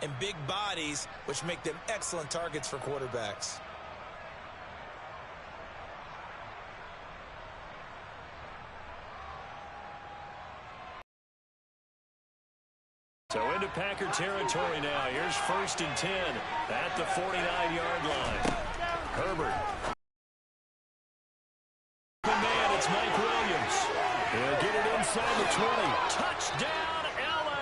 and big bodies, which make them excellent targets for quarterbacks. So into Packer territory now. Here's 1st and 10 at the 49-yard line. Herbert. The man, it's Mike Williams. He'll get it inside the 20. Touchdown, L.A.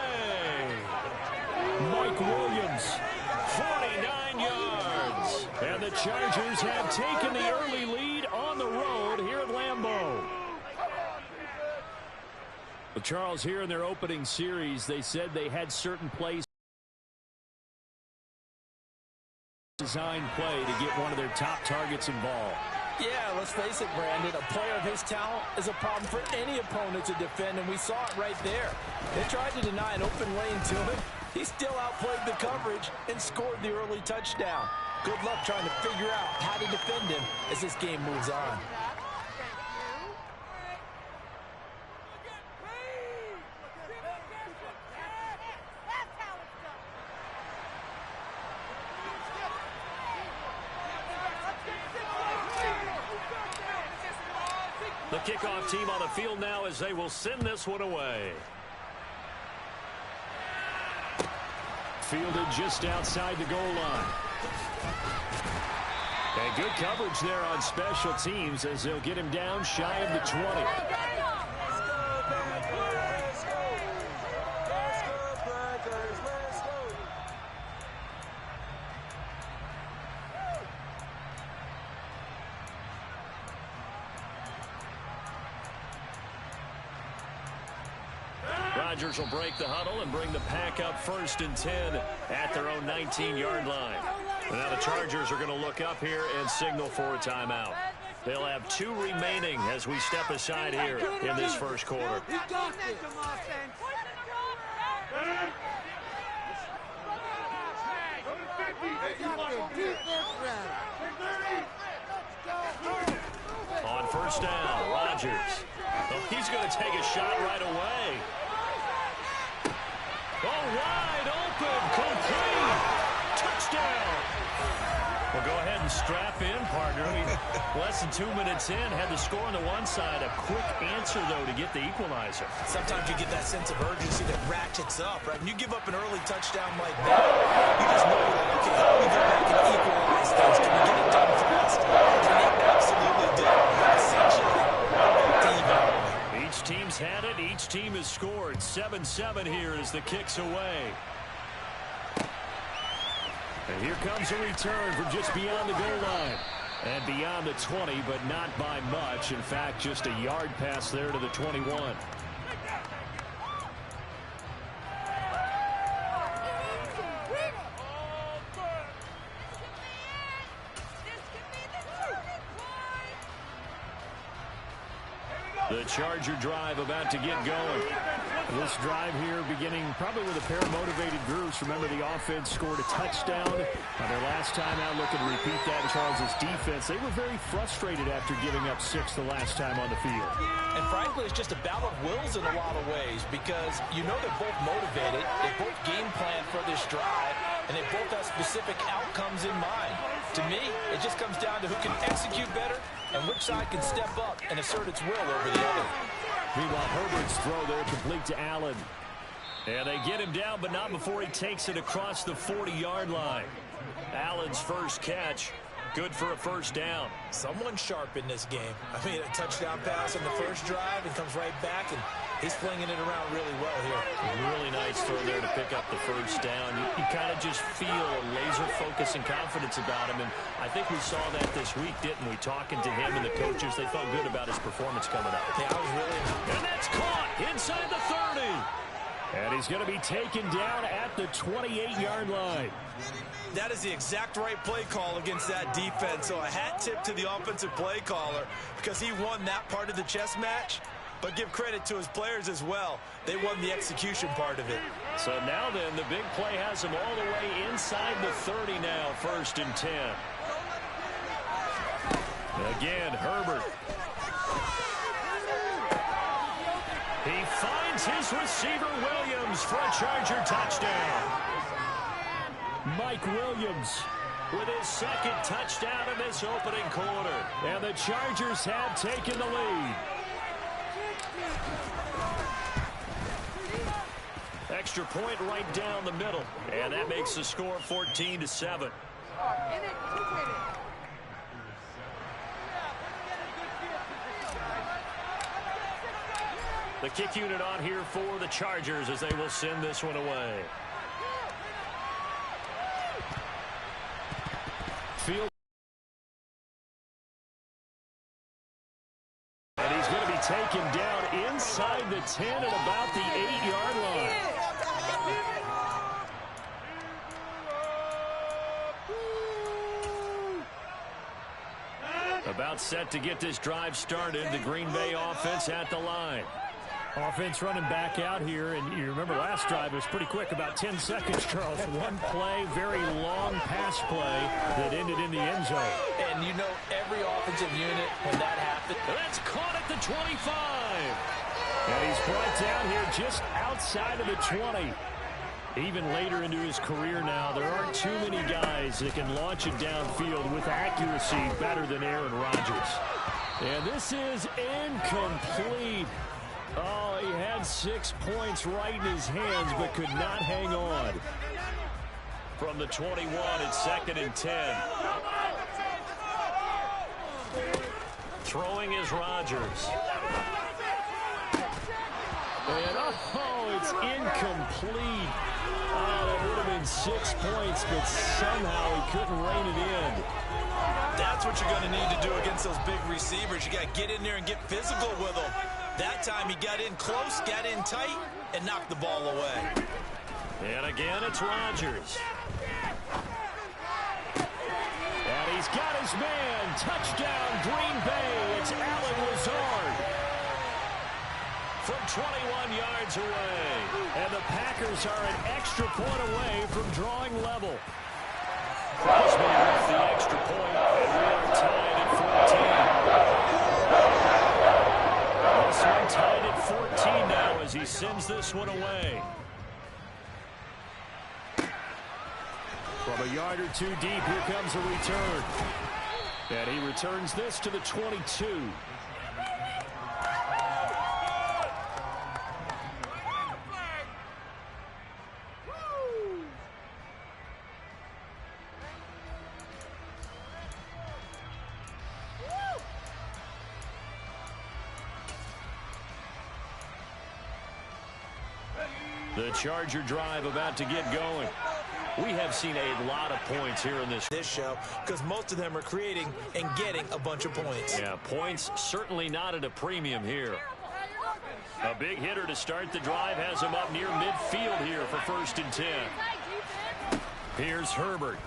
Mike Williams, 49 yards. And the Chargers have taken the early lead on the road here at Lambeau. Well, Charles, here in their opening series, they said they had certain plays design play to get one of their top targets involved. Yeah, let's face it, Brandon. A player of his talent is a problem for any opponent to defend, and we saw it right there. They tried to deny an open lane to him. He still outplayed the coverage and scored the early touchdown. Good luck trying to figure out how to defend him as this game moves on. The kickoff team on the field now as they will send this one away. Fielded just outside the goal line. And good coverage there on special teams as they'll get him down shy of the 20. Rodgers will break the huddle and bring the pack up 1st and 10 at their own 19-yard line. And now the Chargers are going to look up here and signal for a timeout. They'll have 2 remaining as we step aside here in this first quarter. On 1st down, Rodgers. Oh, he's going to take a shot right away. Oh, wide open, complete, touchdown. Well, go ahead and strap in, partner. Less than 2 minutes in, had the score on the one side. A quick answer, though, to get the equalizer. Sometimes you get that sense of urgency that ratchets up, right? When you give up an early touchdown like that, you just know, like, okay, how do we go back and equalize things? Can we get it done fast? And they absolutely did. Essentially, each team's had it. Each team has scored. 7-7 here as the kick's away. And here comes a return from just beyond the goal line. And beyond the 20, but not by much. In fact, just a yard pass there to the 21. The Charger drive about to get going. This drive here beginning probably with a pair of motivated groups. Remember, the offense scored a touchdown on their last time out. Looking to repeat that in Charles' defense. They were very frustrated after giving up 6 the last time on the field. And frankly, it's just a battle of wills in a lot of ways because you know they're both motivated. They both game plan for this drive, and they both have specific outcomes in mind. To me, it just comes down to who can execute better and which side can step up and assert its will over the other. Meanwhile, Herbert's throw there complete to Allen. And they get him down, but not before he takes it across the 40-yard line. Allen's first catch, good for a 1st down. Someone sharp in this game. I mean, a touchdown pass on the first drive and comes right back, and he's flinging it around really well here. Really nice throw there to pick up the 1st down. You kind of just feel a laser focus and confidence about him, and I think we saw that this week, didn't we? Talking to him and the coaches, they felt good about his performance coming up. Yeah, I was really... And that's caught inside the 30. And he's going to be taken down at the 28-yard line. That is the exact right play call against that defense. So a hat tip to the offensive play caller because he won that part of the chess match. But give credit to his players as well. They won the execution part of it. So now then, the big play has him all the way inside the 30 now, 1st and 10. Again, Herbert. He finds his receiver, Williams, for a Charger touchdown. Mike Williams with his second touchdown in this opening quarter. And the Chargers have taken the lead. Extra point right down the middle. And that makes the score 14-7. The kick unit on here for the Chargers as they will send this one away. Field. And he's going to be taken down inside the 10 at about the 8-yard line. About set to get this drive started. The Green Bay offense at the line. Offense running back out here, and you remember last drive was pretty quick, about 10 seconds, Charles. One play, very long pass play that ended in the end zone. And you know every offensive unit, when that happens. That's caught at the 25. And he's brought down here just outside of the 20. Even later into his career now, there aren't too many guys that can launch it downfield with accuracy better than Aaron Rodgers. And this is incomplete. Oh, he had 6 points right in his hands, but could not hang on. From the 21, it's 2nd and 10. Throwing is Rodgers. And, oh, it's incomplete. Oh, that would have been 6 points, but somehow he couldn't rein it in. That's what you're going to need to do against those big receivers. You got to get in there and get physical with them. That time he got in close, got in tight, and knocked the ball away. And again, it's Rodgers. And he's got his man. Touchdown, Green Bay. It's Allen Lazard. From 21 yards away. And the Packers are an extra point away from drawing level. Crosby with the extra point, and we are tied at 14. This one tied at 14 now as he sends this one away. From a yard or two deep, here comes a return. And he returns this to the 22. The Charger drive about to get going. We have seen a lot of points here in this show because most of them are creating and getting a bunch of points. Yeah, points certainly not at a premium here. A big hitter to start the drive has him up near midfield here for 1st and 10. Here's Herbert.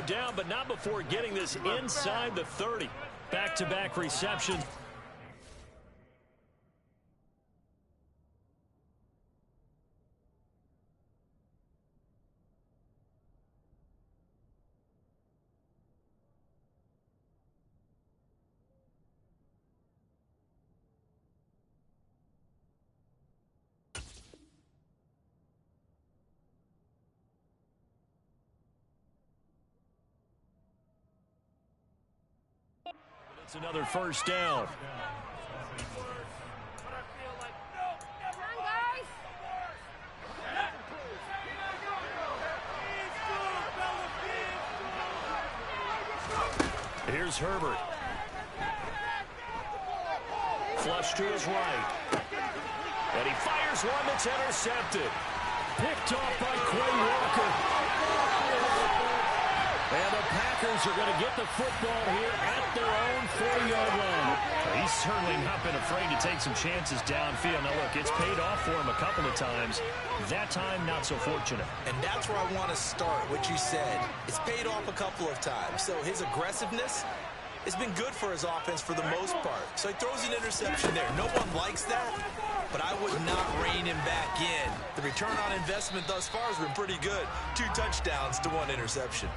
Down, but not before getting this inside the 30. Back-to-back reception. It's another 1st down. Here's Herbert. Flush to his right. And he fires one that's intercepted. Picked off by Quay Walker. And the Packers are going to get the football here at their own 4-yard line. He's certainly not been afraid to take some chances downfield. Now, look, it's paid off for him a couple of times. That time, not so fortunate. And that's where I want to start, what you said. It's paid off a couple of times. So his aggressiveness has been good for his offense for the most part. So he throws an interception there. No one likes that, but I would not rein him back in. The return on investment thus far has been pretty good. 2 touchdowns to 1 interception.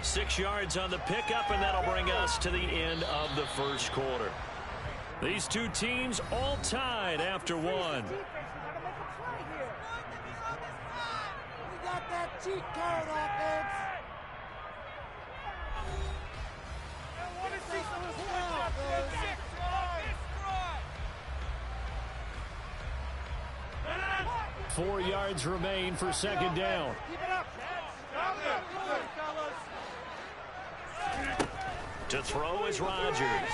6 yards on the pickup, and that'll bring us to the end of the 1st quarter. These two teams all tied after one. Got that cheat code offense. I want to see some 4 yards remain for second down. Keep it up. To throw is Rodgers.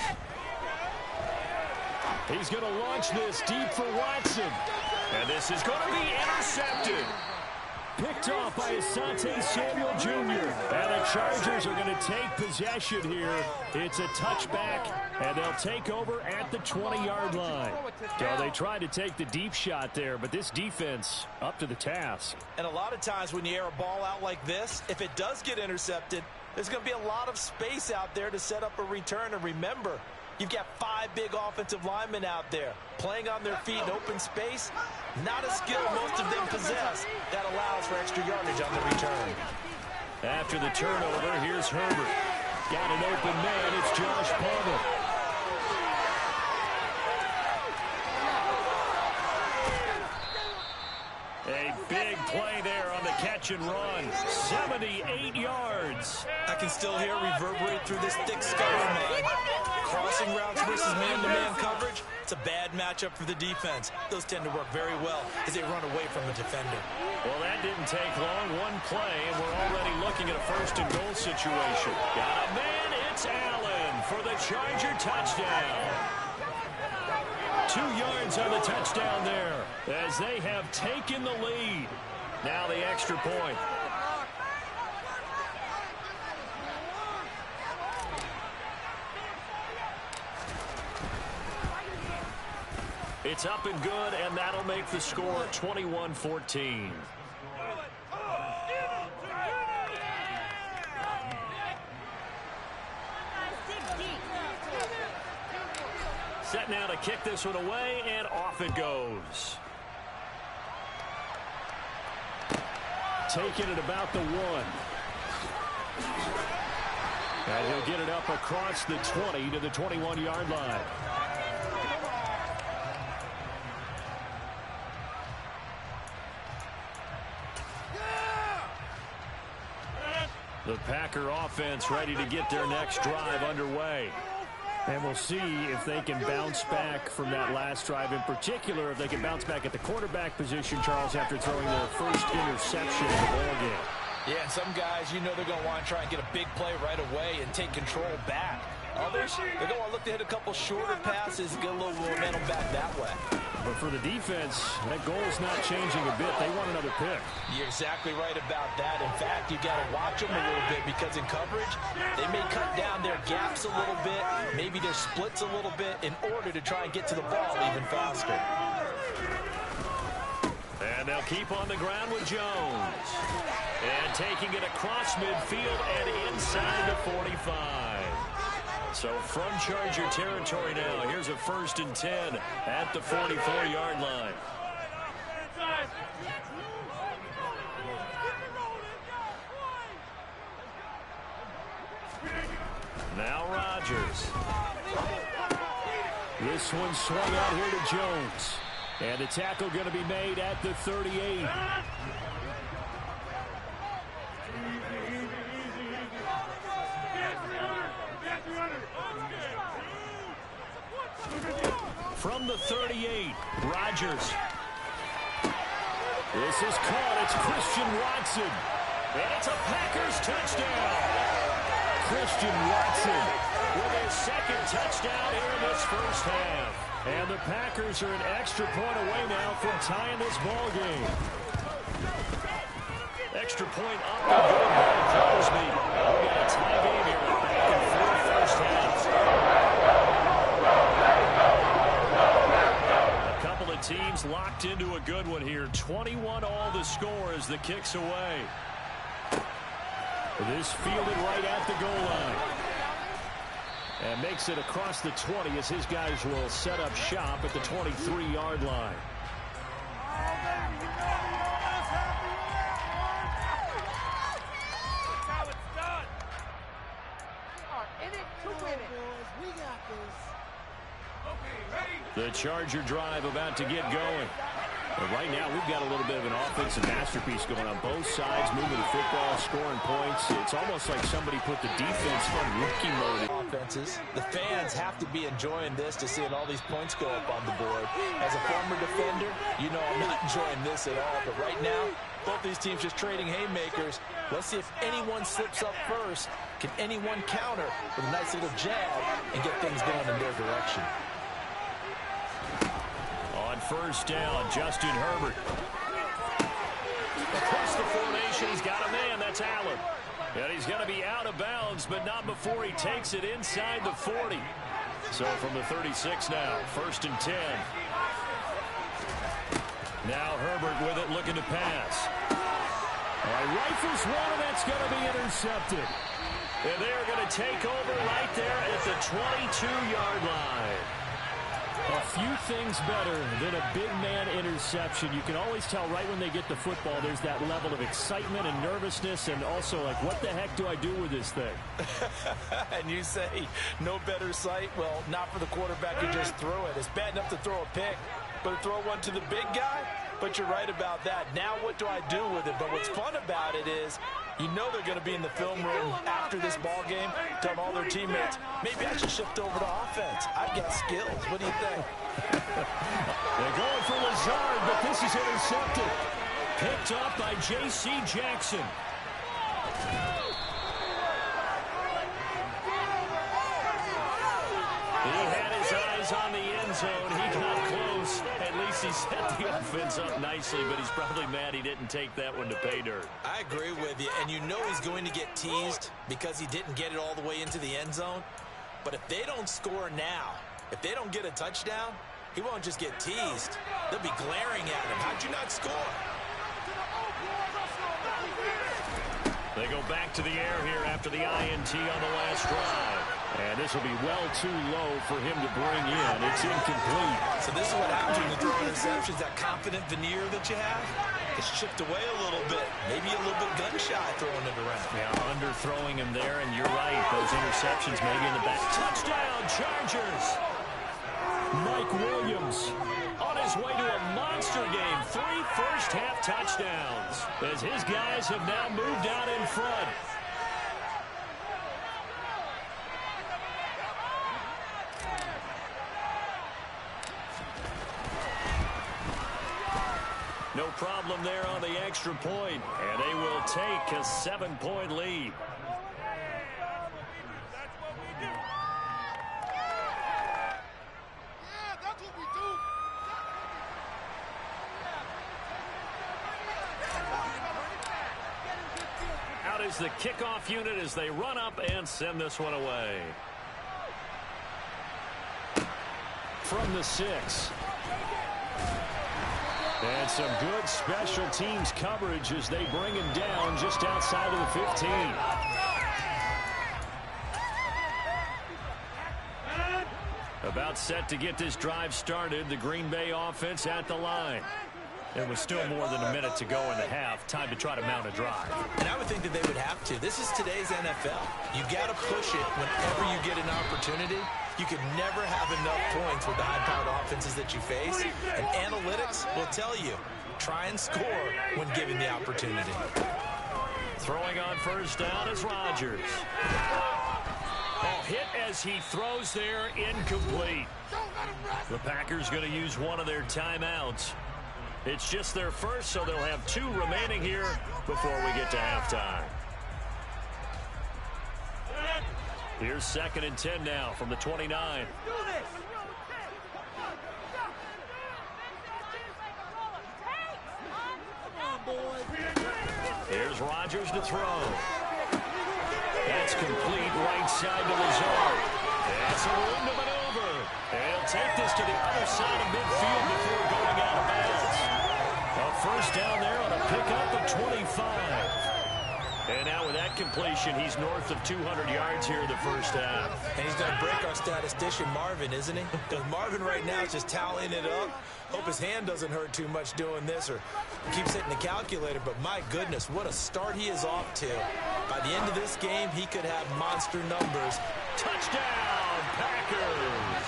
He's going to launch this deep for Watson. And this is going to be intercepted. Picked off by Asante Samuel Jr. And the Chargers are going to take possession here. It's a touchback, and they'll take over at the 20-yard line. So they tried to take the deep shot there, but this defense up to the task. And a lot of times when you air a ball out like this, if it does get intercepted, there's going to be a lot of space out there to set up a return. And remember, you've got 5 big offensive linemen out there playing on their feet in open space. Not a skill most of them possess that allows for extra yardage on the return. After the turnover, here's Herbert. Got an open man. It's Josh Palmer. A big play there on the catch and run. 78 yards. I can still hear reverberate through this thick skull of mine. Crossing routes versus man-to-man coverage, it's a bad matchup for the defense. Those tend to work very well as they run away from the defender. Well, that didn't take long. One play, and we're already looking at a first-and-goal situation. Got a man. It's Allen for the Charger touchdown. 2 yards on the touchdown there as they have taken the lead. Now the extra point. It's up and good, and that'll make the score 21-14. Set now to kick this one away, and off it goes. Taking it about the 1. And he'll get it up across the 20 to the 21-yard line. The Packer offense ready to get their next drive underway. And we'll see if they can bounce back from that last drive. In particular, if they can bounce back at the quarterback position, Charles, after throwing their first interception in the ballgame. Yeah, some guys, you know they're going to want to try and get a big play right away and take control back. Others, they're going to look to hit a couple shorter passes and get a little momentum back that way. But for the defense, that goal's not changing a bit. They want another pick. You're exactly right about that. In fact, you've got to watch them a little bit because in coverage, they may cut down their gaps a little bit, maybe their splits a little bit in order to try and get to the ball even faster. And they'll keep on the ground with Jones. And taking it across midfield and inside the 45. So from Charger territory now, here's a 1st and 10 at the 44-yard line. Now Rodgers. This one swung out here to Jones. And the tackle going to be made at the 38. From the 38, Rodgers. This is caught. It's Christian Watson. And it's a Packers touchdown. Christian Watson with his 2nd touchdown here in this first half. And the Packers are an extra point away now from tying this ball game. Extra point up and good by Crosby. We got a tie game here in the back and forth first half. Teams locked into a good one here. 21 all the score as the kick's away. This fielded right at the goal line. And makes it across the 20 as his guys will set up shop at the 23-yard line. The Charger drive about to get going. But right now, we've got a little bit of an offensive masterpiece going on both sides, moving the football, scoring points. It's almost like somebody put the defense on rookie mode. Offenses. The fans have to be enjoying this to seeing all these points go up on the board. As a former defender, you know I'm not enjoying this at all. But right now, both these teams just trading haymakers. Let's see if anyone slips up first. Can anyone counter with a nice little jab and get things going in their direction? On first down, Justin Herbert. Across the formation, he's got a man. That's Allen. And he's going to be out of bounds, but not before he takes it inside the 40. So from the 36 now, 1st and 10. Now Herbert with it, looking to pass. Rifles one, and that's going to be intercepted. And they're going to take over right there at the 22-yard line. A few things better than a big man interception. You can always tell right when they get the football, there's that level of excitement and nervousness, and also like, what the heck do I do with this thing? And you say no better sight? Well, not for the quarterback who just threw it. It's bad enough to throw a pick, but to throw one to the big guy? But you're right about that. Now what do I do with it? But what's fun about it is you know they're going to be in the film room after this ball game, telling all their teammates, maybe I should shift over to offense. I've got skills. What do you think? They're going for Lazard, but this is intercepted. Picked up by J.C. Jackson. He had his eyes on the end zone. He got close. At least he set the offense up nicely, but he's probably mad he didn't take that one to pay dirt. I agree with you, and you know he's going to get teased because he didn't get it all the way into the end zone. But if they don't score now, if they don't get a touchdown, he won't just get teased. They'll be glaring at him. How'd you not score? They go back to the air here after the INT on the last drive. And this will be well too low for him to bring in. It's incomplete. So this is what happens when you throw interceptions. That confident veneer that you have is chipped away a little bit. Maybe a little bit gun-shy throwing it around. Yeah, underthrowing him there, and you're right. Those interceptions maybe in the back. Touchdown, Chargers! Mike Williams on his way to a monster game. 3 first-half touchdowns as his guys have now moved out in front. No problem there on the extra point, and they will take a 7-point lead. That's what we do. Yeah, that's what we do. Out is the kickoff unit as they run up and send this one away. From the 6. And some good special teams coverage as they bring him down just outside of the 15. About set to get this drive started. The Green Bay offense at the line. It was still more than a minute to go in the half. Time to try to mount a drive. And I would think that they would have to. This is today's NFL. You got to push it whenever you get an opportunity. You could never have enough points with the high-powered offenses that you face. And analytics will tell you, try and score when given the opportunity. Throwing on first down is Rodgers. Oh, hit as he throws there, incomplete. The Packers going to use one of their timeouts. It's just their first, so they'll have 2 remaining here before we get to halftime. Here's 2nd and 10 now from the 29. Here's Rodgers to throw. That's complete right side to Lazard. That's a room to maneuver. And he'll take this to the other side of midfield before going out of bounds. A first down there on a pickup of 25. And now with that completion, he's north of 200 yards here in the first half. And he's going to break our statistician Marvin, isn't he? Because Marvin right now is just tallying it up. Hope his hand doesn't hurt too much doing this or keeps hitting the calculator. But my goodness, what a start he is off to. By the end of this game, he could have monster numbers. Touchdown, Packers!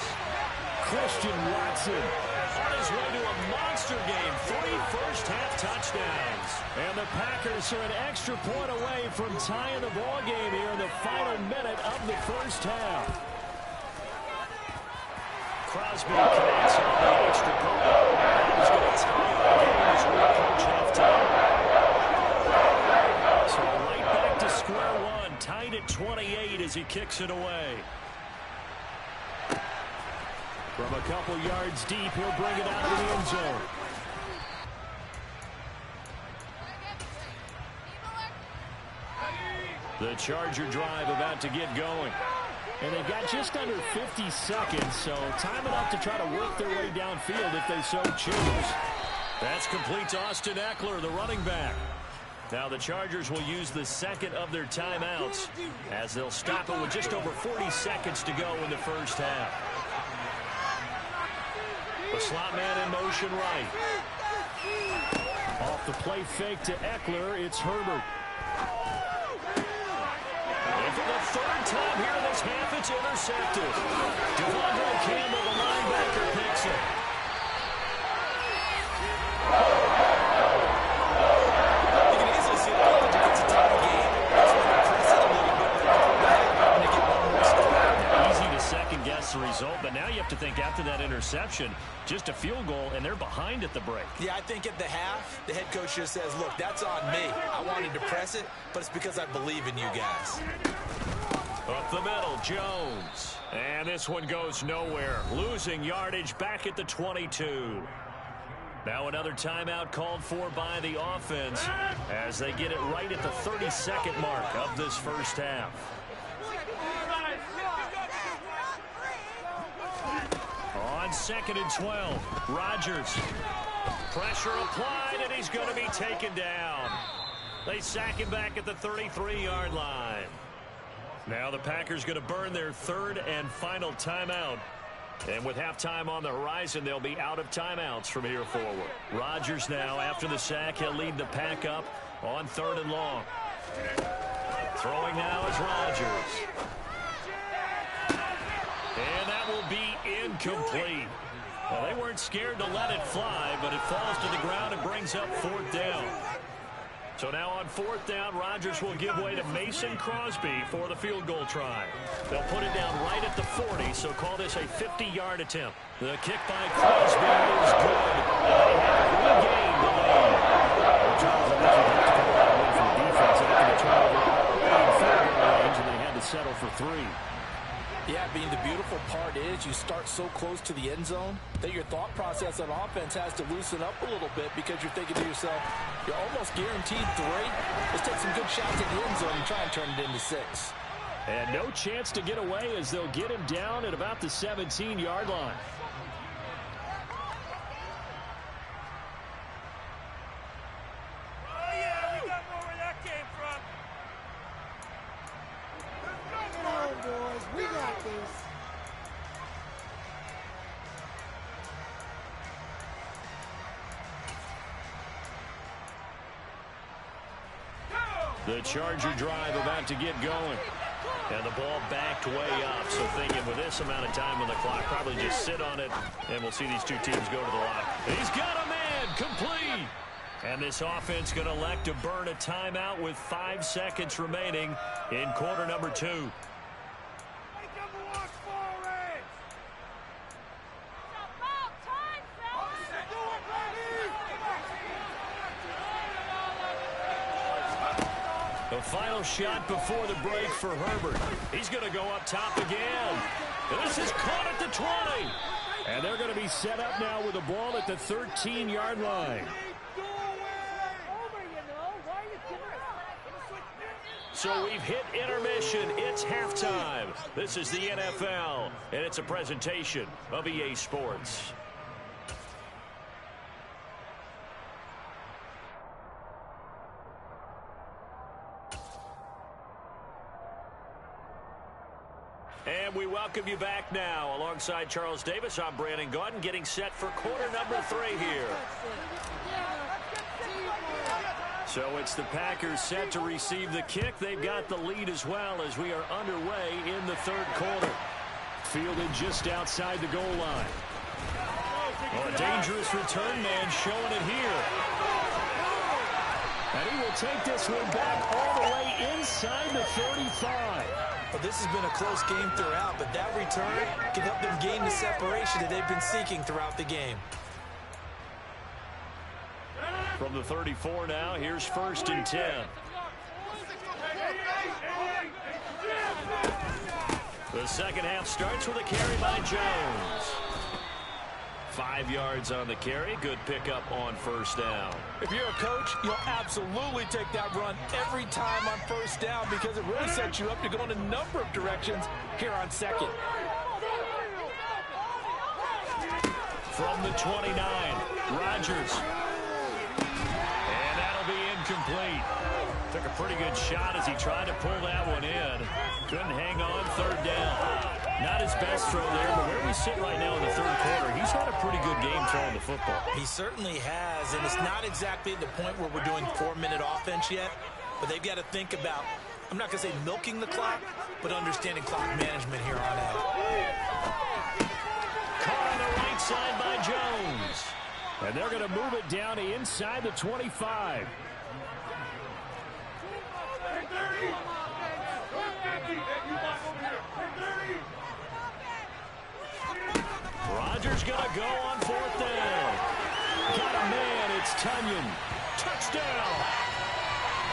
Christian Watson on his way to a monster game. 3 first-half touchdowns. And the Packers are an extra point away from tying the ball game here in the final minute of the first half. Crosby connects on the extra point. He's going to tie the game as we approach halftime. So right back to square one, tied at 28 as he kicks it away. From a couple yards deep, he'll bring it out of the end zone. The Charger drive about to get going. And they've got just under 50 seconds, so time enough to try to work their way downfield if they so choose. That's complete to Austin Eckler, the running back. Now the Chargers will use the second of their timeouts as they'll stop it with just over 40 seconds to go in the first half. The slot man in motion right. Off the play fake to Eckler, it's Herbert. And for the third time here in this half, it's intercepted. Devondre Campbell, the linebacker, picks it. You can easily see the defensive time of the game. That's when they press it a little bit. And they get one more score. Easy to second-guess the result, but now you have to think after that interception, just a field goal, and they're behind at the break. Yeah, I think at the half, the head coach just says, look, that's on me. I wanted to press it, but it's because I believe in you guys. Up the middle, Jones. And this one goes nowhere. Losing yardage back at the 22. Now another timeout called for by the offense as they get it right at the 32nd mark of this first half. On 2nd and 12, Rodgers. Pressure applied, and he's going to be taken down. They sack him back at the 33-yard line. Now the Packers going to burn their third and final timeout. And with halftime on the horizon, they'll be out of timeouts from here forward. Rodgers now, after the sack, he'll lead the pack up on 3rd and long. Throwing now is Rodgers. And that will be incomplete. Well, they weren't scared to let it fly, but it falls to the ground and brings up 4th down. So now on 4th down, Rodgers will give way to Mason Crosby for the field goal try. They'll put it down right at the 40, so call this a 50-yard attempt. The kick by Crosby is good. And they have regained the lead. Well, Charles, I think you have to call that away from the defense after the turnover in field goal range, and they had to settle for 3. Yeah, Bean, the beautiful part is you start so close to the end zone that your thought process on offense has to loosen up a little bit because you're thinking to yourself, you're almost guaranteed 3. Let's take some good shots at the end zone and try and turn it into 6. And no chance to get away as they'll get him down at about the 17-yard line. Oh, yeah, we got more where that came from. Come on, boys. We got this. The Charger drive about to get going. And the ball backed way up. So thinking with this amount of time on the clock, probably just sit on it, and we'll see these two teams go to the line. He's got a man, complete. And this offense going to elect to burn a timeout with 5 seconds remaining in quarter number 2. The final shot before the break for Herbert. He's going to go up top again. And this is caught at the 20. And they're going to be set up now with the ball at the 13-yard line. So we've hit intermission. It's halftime. This is the NFL, and it's a presentation of EA Sports. And we welcome you back now. Alongside Charles Davis, I'm Brandon Gaudin, getting set for quarter number 3 here. So it's the Packers set to receive the kick. They've got the lead as well as we are underway in the third quarter. fielded just outside the goal line. Oh, a dangerous return man showing it here. And he will take this one back all the way inside the 35. Well, this has been a close game throughout, but that return can help them gain the separation that they've been seeking throughout the game. From the 34 now, here's 1st and 10. The second half starts with a carry by Jones. 5 yards on the carry. Good pickup on 1st down. If you're a coach, you'll absolutely take that run every time on 1st down because it really sets you up to go in a number of directions here on 2nd. From the 29, Rodgers. And that'll be incomplete. Took a pretty good shot as he tried to pull that one in. Couldn't hang on. 3rd down. Not his best throw there, but where we sit right now in the 3rd quarter, he's had a pretty good game throwing the football. He certainly has, and it's not exactly at the point where we're doing 4-minute offense yet, but they've got to think about, I'm not going to say milking the clock, but understanding clock management here on out. Caught on the right side by Jones. And they're going to move it down to inside the 25. Rodgers going to go on 4th down. Got a man. It's Tunyon. Touchdown.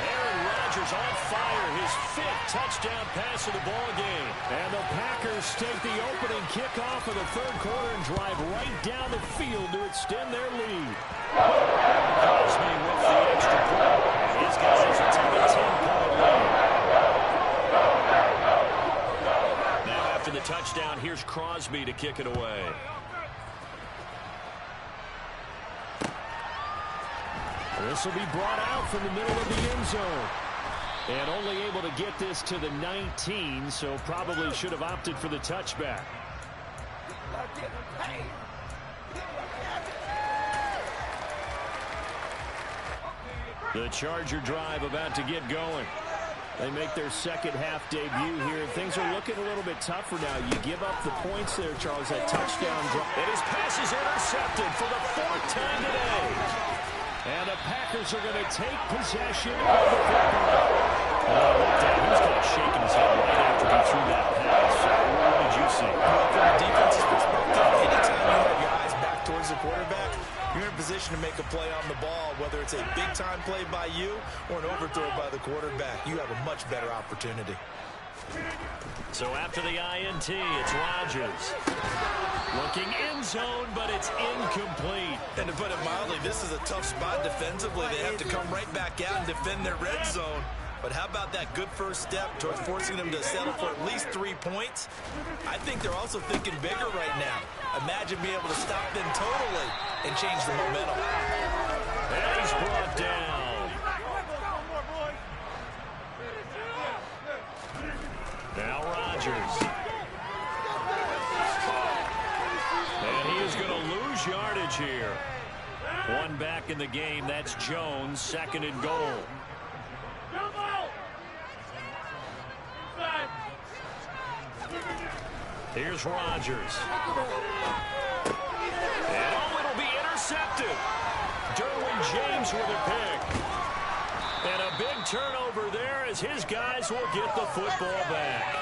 Aaron Rodgers on fire. His 5th touchdown pass of the ball game. And the Packers take the opening kickoff of the 3rd quarter and drive right down the field to extend their lead. Crosby with the extra point. His guys will take a 10-point lead. Now after the touchdown, here's Crosby to kick it away. This will be brought out from the middle of the end zone. And only able to get this to the 19, so probably should have opted for the touchback. The Charger drive about to get going. They make their second half debut here. Things are looking a little bit tougher now. You give up the points there, Charles, that touchdown drop. And his pass is intercepted for the 4th time today. And the Packers are going to take possession of the football. He was kind of shaking his head right after he threw that pass. What did you see? Well, from a defensive perspective, anytime you have your eyes back towards the quarterback, you're in position to make a play on the ball, whether it's a big-time play by you or an overthrow by the quarterback. You have a much better opportunity. So after the INT, it's Rodgers. Looking end zone, but it's incomplete. And to put it mildly, this is a tough spot defensively. They have to come right back out and defend their red zone. But how about that good first step towards forcing them to settle for at least 3 points? I think they're also thinking bigger right now. Imagine being able to stop them totally and change the momentum. And he's brought down. Now Rodgers. And he is going to lose yardage here. One back in the game. That's Jones. 2nd and goal. Here's Rodgers. And it'll be intercepted. Derwin James with a pick. And a big turnover there as his guys will get the football back.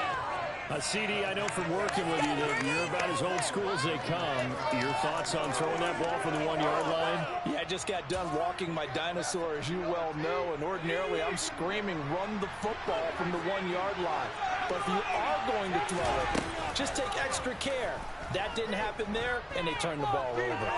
CD, I know from working with you that you're about as old school as they come. Your thoughts on throwing that ball from the 1-yard line? Yeah, I just got done walking my dinosaur, as you well know, and ordinarily I'm screaming, run the football from the 1-yard line. But if you are going to throw it, just take extra care. That didn't happen there, and they turned the ball over.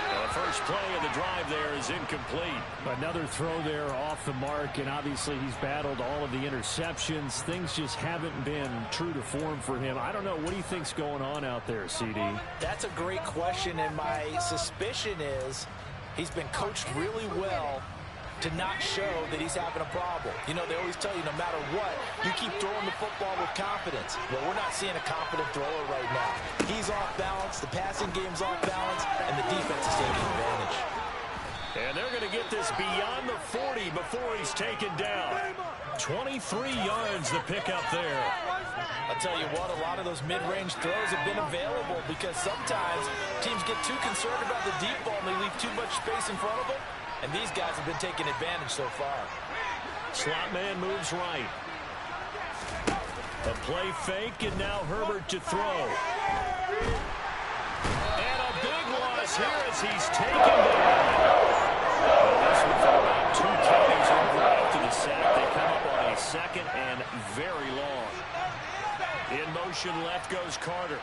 The first play of the drive there is incomplete. Another throw there off the mark, and obviously he's battled all of the interceptions. Things just haven't been true to form for him. I don't know. What do you think's going on out there, CD? That's a great question, and my suspicion is he's been coached really well to not show that he's having a problem. You know, they always tell you no matter what, you keep throwing the football with confidence. Well, we're not seeing a confident thrower right now. He's off balance, the passing game's off balance, and the defense is taking advantage. And they're going to get this beyond the 40 before he's taken down. 23 yards the pickup there. I'll tell you what, a lot of those mid-range throws have been available because sometimes teams get too concerned about the deep ball and they leave too much space in front of them, and these guys have been taking advantage so far. Slot man moves right. A play fake, and now Herbert to throw. And a big loss here as he's taken down. This one for about 2 carries over after the sack. They come up on a second and very long. In motion left goes Carter.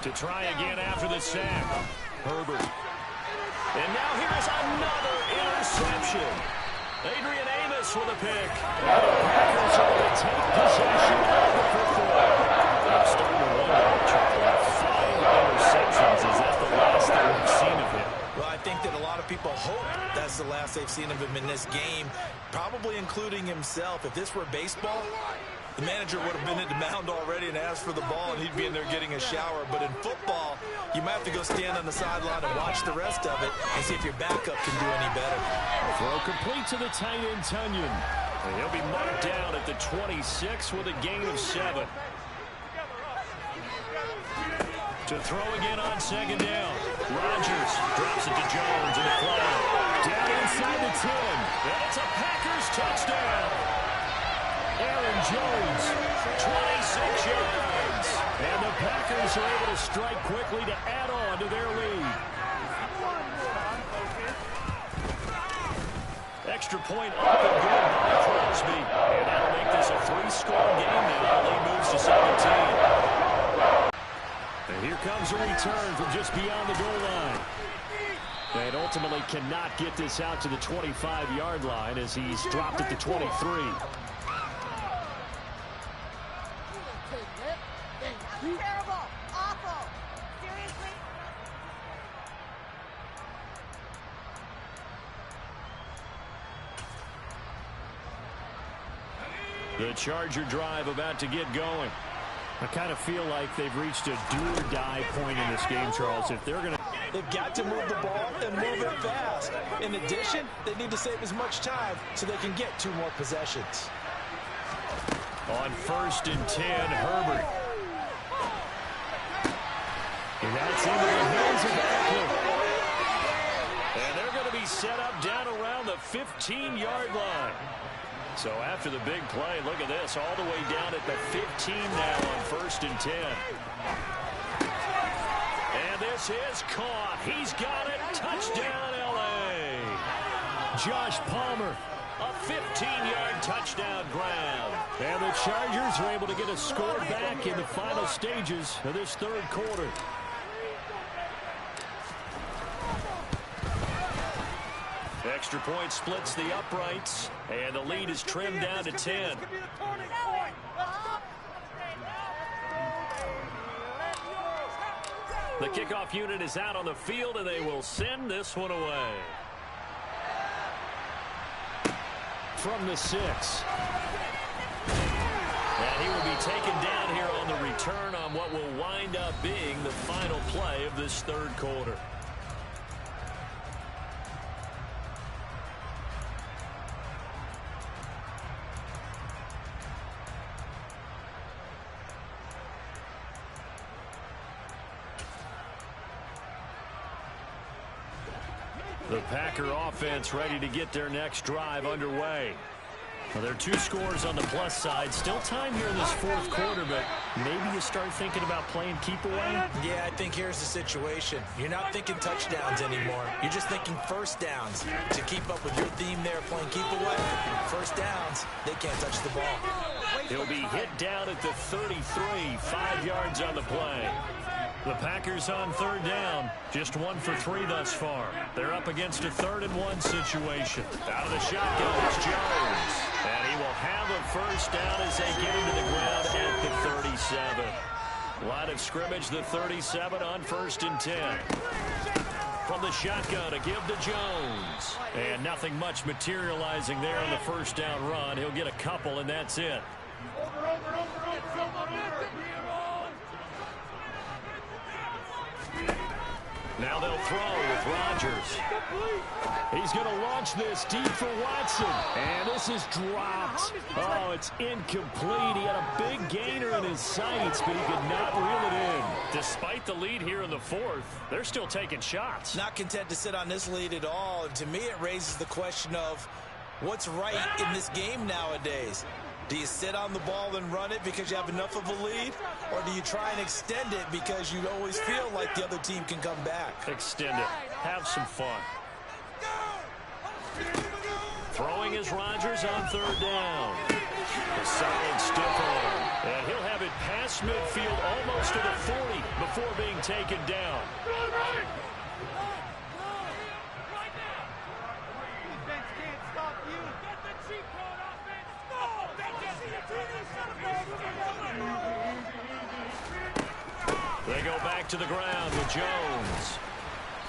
To try again after the sack. Herbert. And now here's another interception. Adrian Amos with a pick. And the Packers are going to take possession of the football. I'm starting to wonder, 5 interceptions. Is that the last that we've seen of him? Well, I think that a lot of people hope that's the last they've seen of him in this game, probably including himself. If this were baseball, the manager would have been at the mound already and asked for the ball, and he'd be in there getting a shower. But in football, you might have to go stand on the sideline and watch the rest of it and see if your backup can do any better. Throw complete to the tight end, Tunyon. And he'll be marked down at the 26 with a gain of 7. To throw again on second down. Rodgers drops it to Jones in the flat. Down inside the 10. And it's a Packers touchdown. Aaron Jones, 26 yards. And the Packers are able to strike quickly to add on to their lead. Extra point up and good by Crosby. And that'll make this a 3-score game now. The lead moves to 17. And here comes a return from just beyond the goal line. And ultimately cannot get this out to the 25-yard line as he's dropped at the 23. Terrible. Awful. Seriously? The Charger drive about to get going. I kind of feel like they've reached a do-or-die point in this game, Charles. If they're going to... They've got to move the ball and move it fast. In addition, they need to save as much time so they can get 2 more possessions. On 1st and 10, Herbert. And that's into the hands of Eckler. And they're going to be set up down around the 15-yard line. So after the big play, look at this, all the way down at the 15 now on 1st and 10. And this is caught. He's got it. Touchdown, L.A. Josh Palmer, a 15-yard touchdown grab. And the Chargers are able to get a score back in the final stages of this 3rd quarter. Extra point splits the uprights, and the lead is trimmed down to 10. The kickoff unit is out on the field, and they will send this one away. From the 6. And he will be taken down here on the return on what will wind up being the final play of this 3rd quarter. The Packer offense ready to get their next drive underway. Well, there are 2 scores on the plus side. Still time here in this 4th quarter, but maybe you start thinking about playing keep away? Yeah, I think here's the situation. You're not thinking touchdowns anymore. You're just thinking first downs. To keep up with your theme there, playing keep away, first downs, they can't touch the ball. He'll be hit down at the 33, 5 yards on the play. The Packers on 3rd down, just 1 for 3 thus far. They're up against a 3rd and 1 situation. Out of the shotgun, it's Jones. And he will have a first down as they get him to the ground at the 37. Line of scrimmage, the 37 on 1st and 10. From the shotgun to give to Jones. And nothing much materializing there on the first down run. He'll get a couple, and that's it. Now they'll throw with Rodgers. He's going to launch this deep for Watson. And this is dropped. Oh, it's incomplete. He had a big gainer in his sights, but he could not reel it in. Despite the lead here in the fourth, they're still taking shots. Not content to sit on this lead at all. And to me, it raises the question of what's right in this game nowadays. Do you sit on the ball and run it because you have enough of a lead? Or do you try and extend it because you always feel like the other team can come back? Extend it. Have some fun. Throwing is Rodgers on third down. A solid stiff arm. And he'll have it past midfield almost to the 40 before being taken down. They go back to the ground with Jones.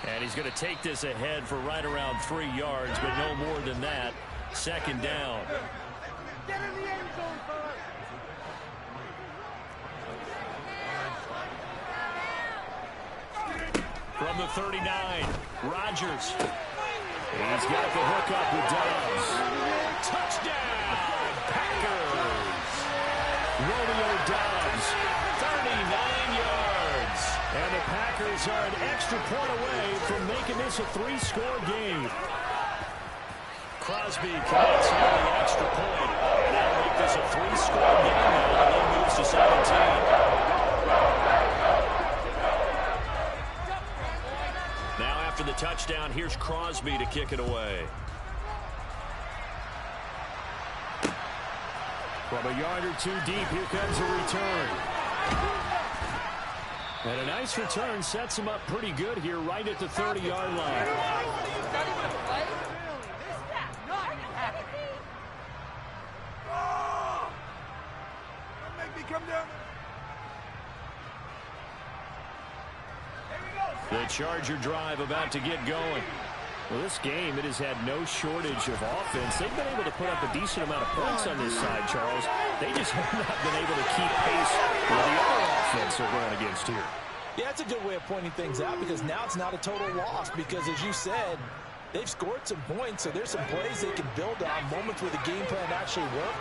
And he's going to take this ahead for right around 3 yards, but no more than that. Second down. Get in the end zone first. From the 39, Rodgers. He's got the hook up with Dobbs. Touchdown, Packers. Romeo Dobbs, 39 yards. And the Packers are an extra point away from making this a 3-score game. Crosby connects on the extra point. And that'll make this a 3-score game now. The lead moves to 17. Now after the touchdown, here's Crosby to kick it away. From a yard or two deep, here comes a return. And a nice return sets him up pretty good here right at the 30-yard line. Make me come down. The Charger drive about to get going. Well, this game, it has had no shortage of offense. They've been able to put up a decent amount of points on this side, Charles. They just have not been able to keep pace with the other offense they're going against here. Yeah, that's a good way of pointing things out because now it's not a total loss because, as you said, they've scored some points, so there's some plays they can build on, moments where the game plan actually worked.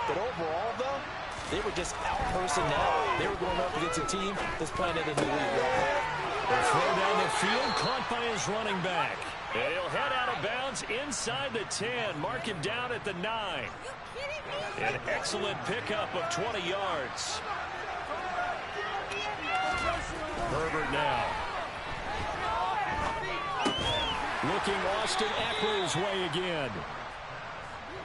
But overall, though, they were just out-personnel. They were going up against a team that's playing at an elite level. The throw down the field, caught by his running back. And he'll head out of bounds inside the 10. Mark him down at the 9. An excellent pickup of 20 yards. Herbert now. Looking Austin Eckler's way again.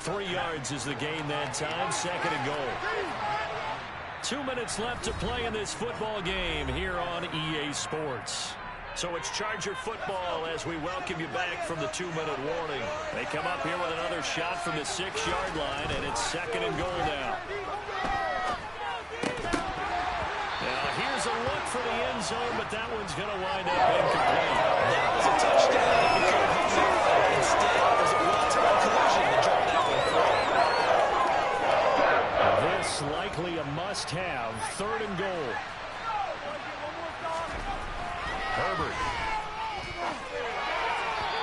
3 yards is the gain that time. Second and goal. 2 minutes left to play in this football game here on EA Sports. So it's Charger football as we welcome you back from the 2-minute warning. They come up here with another shot from the 6-yard line, and it's second and goal now. Now here's a look for the end zone, but that one's going to wind up incomplete. That was a touchdown. Instead, it was a well-timed collision to drop that one free. This likely a must-have. Third and goal. Herbert.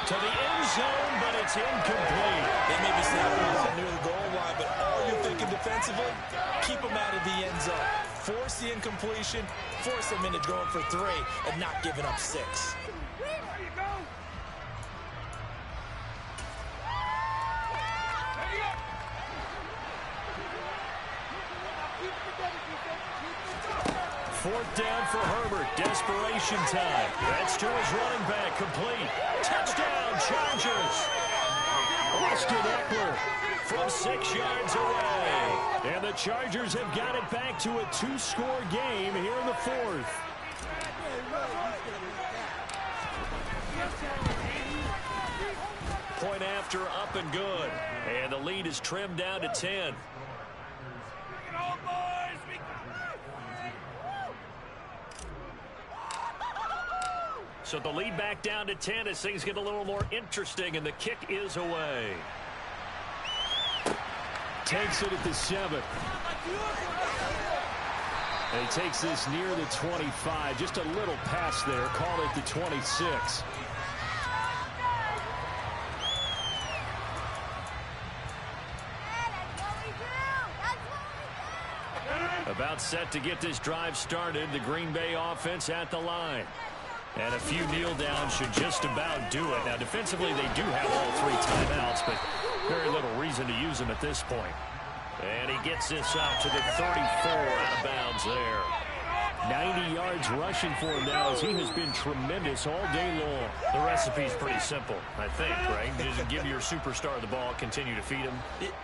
To the end zone, but it's incomplete. They may be snapping near the goal line, but all you're thinking defensively, keep them out of the end zone. Force the incompletion, force them into going for 3, and not giving up 6. Fourth down for Herbert. Desperation time. That's to his running back. Complete. Touchdown, Chargers. Austin Eckler from 6 yards away. And the Chargers have got it back to a 2-score game here in the fourth. Point after, up and good. And the lead is trimmed down to 10. So the lead back down to 10 as things get a little more interesting, and the kick is away. Takes it at the 7. He takes this near the 25. Just a little pass there. Call it the 26. About set to get this drive started. The Green Bay offense at the line. And a few kneel downs should just about do it. Now, defensively, they do have all 3 timeouts, but very little reason to use them at this point. And he gets this out to the 34 out of bounds there. 90 yards rushing for him now as he has been tremendous all day long. The recipe's pretty simple, I think, right? Just give your superstar the ball, continue to feed him.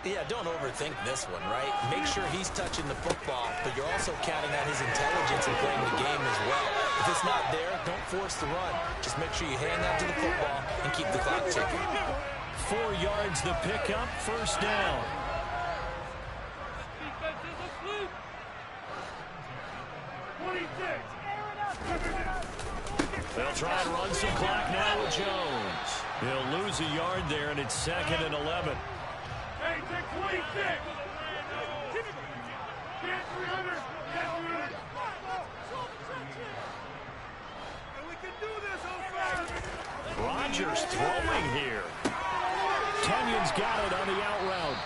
Yeah, don't overthink this one, right? Make sure he's touching the football, but you're also counting on his intelligence in playing the game as well. If it's not there, don't force the run. Just make sure you hang on to the football and keep the clock ticking. 4 yards the pickup, first down. They'll try and run some clock now with Jones. He'll lose a yard there, and it's 2nd and 11. Hey, take 26. Get 300. Get 300. And we can do this, O'Fallon. Rodgers throwing here. Kenyon's got it on the out route.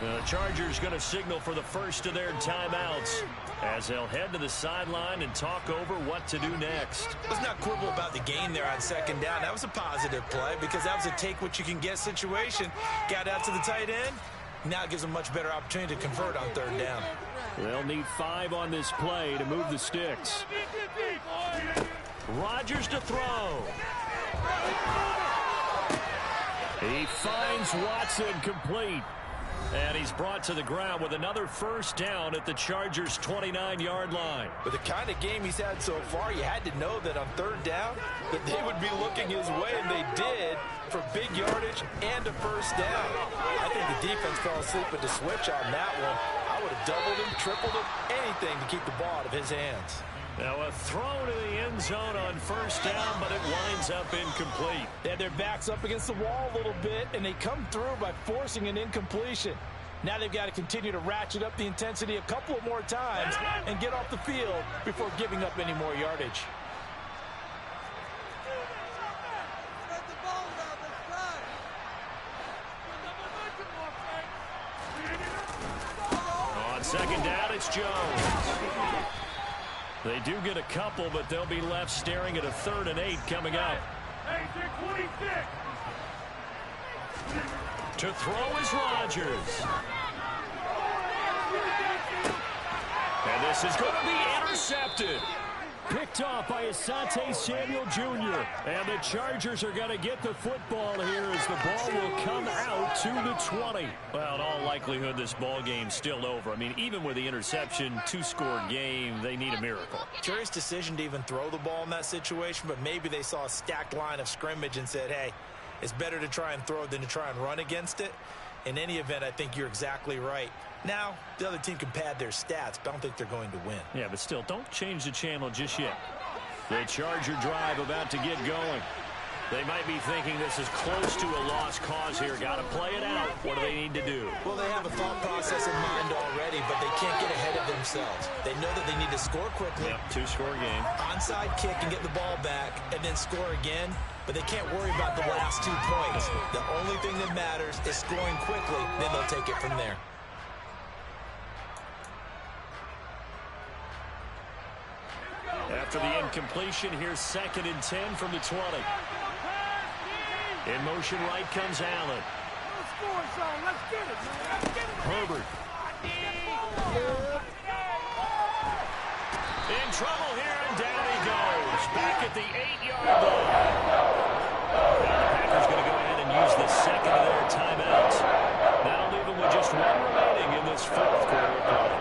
The Chargers going to signal for the first of their timeouts as they'll head to the sideline and talk over what to do next. Let's not quibble about the gain there on 2nd down. That was a positive play because that was a take-what-you-can-get situation. Got out to the tight end. Now it gives them a much better opportunity to convert on 3rd down. They'll need 5 on this play to move the sticks. Rodgers to throw. He finds Watson complete. And he's brought to the ground with another first down at the Chargers' 29-yard line. With the kind of game he's had so far, you had to know that on 3rd down that they would be looking his way, and they did, for big yardage and a first down. I think the defense fell asleep at the switch on that one. I would have doubled him, tripled him, anything to keep the ball out of his hands. Now a throw to the end zone on first down, but it winds up incomplete. They had their backs up against the wall a little bit, and they come through by forcing an incompletion. Now they've got to continue to ratchet up the intensity a couple of more times and get off the field before giving up any more yardage. On 2nd down, it's Jones. They do get a couple, but they'll be left staring at a 3rd and 8 coming up. To throw is Rodgers. And this is going to be intercepted. Picked off by Asante Samuel Jr. And the Chargers are going to get the football here as the ball will come out to the 20. Well, in all likelihood, this ball game's still over. I mean, even with the interception, 2-score game, they need a miracle. Curious decision to even throw the ball in that situation, but maybe they saw a stacked line of scrimmage and said, hey, it's better to try and throw than to try and run against it. In any event, I think you're exactly right. Now, the other team can pad their stats, but I don't think they're going to win. Yeah, but still, don't change the channel just yet. The Charger drive about to get going. They might be thinking this is close to a lost cause here. Got to play it out. What do they need to do? Well, they have a thought process in mind already, but they can't get ahead of themselves. They know that they need to score quickly. Yep, 2-score game. Onside kick and get the ball back and then score again. But they can't worry about the last 2 points. The only thing that matters is scoring quickly. Then they'll take it from there. After the incompletion, here's 2nd and 10 from the 20. In motion right comes Allen. Herbert. In trouble here, and down he goes. Back at the 8-yard line. Now the Packers going to go ahead and use the 2nd of their timeouts. That'll leave them with just 1 remaining in this 4th quarter play.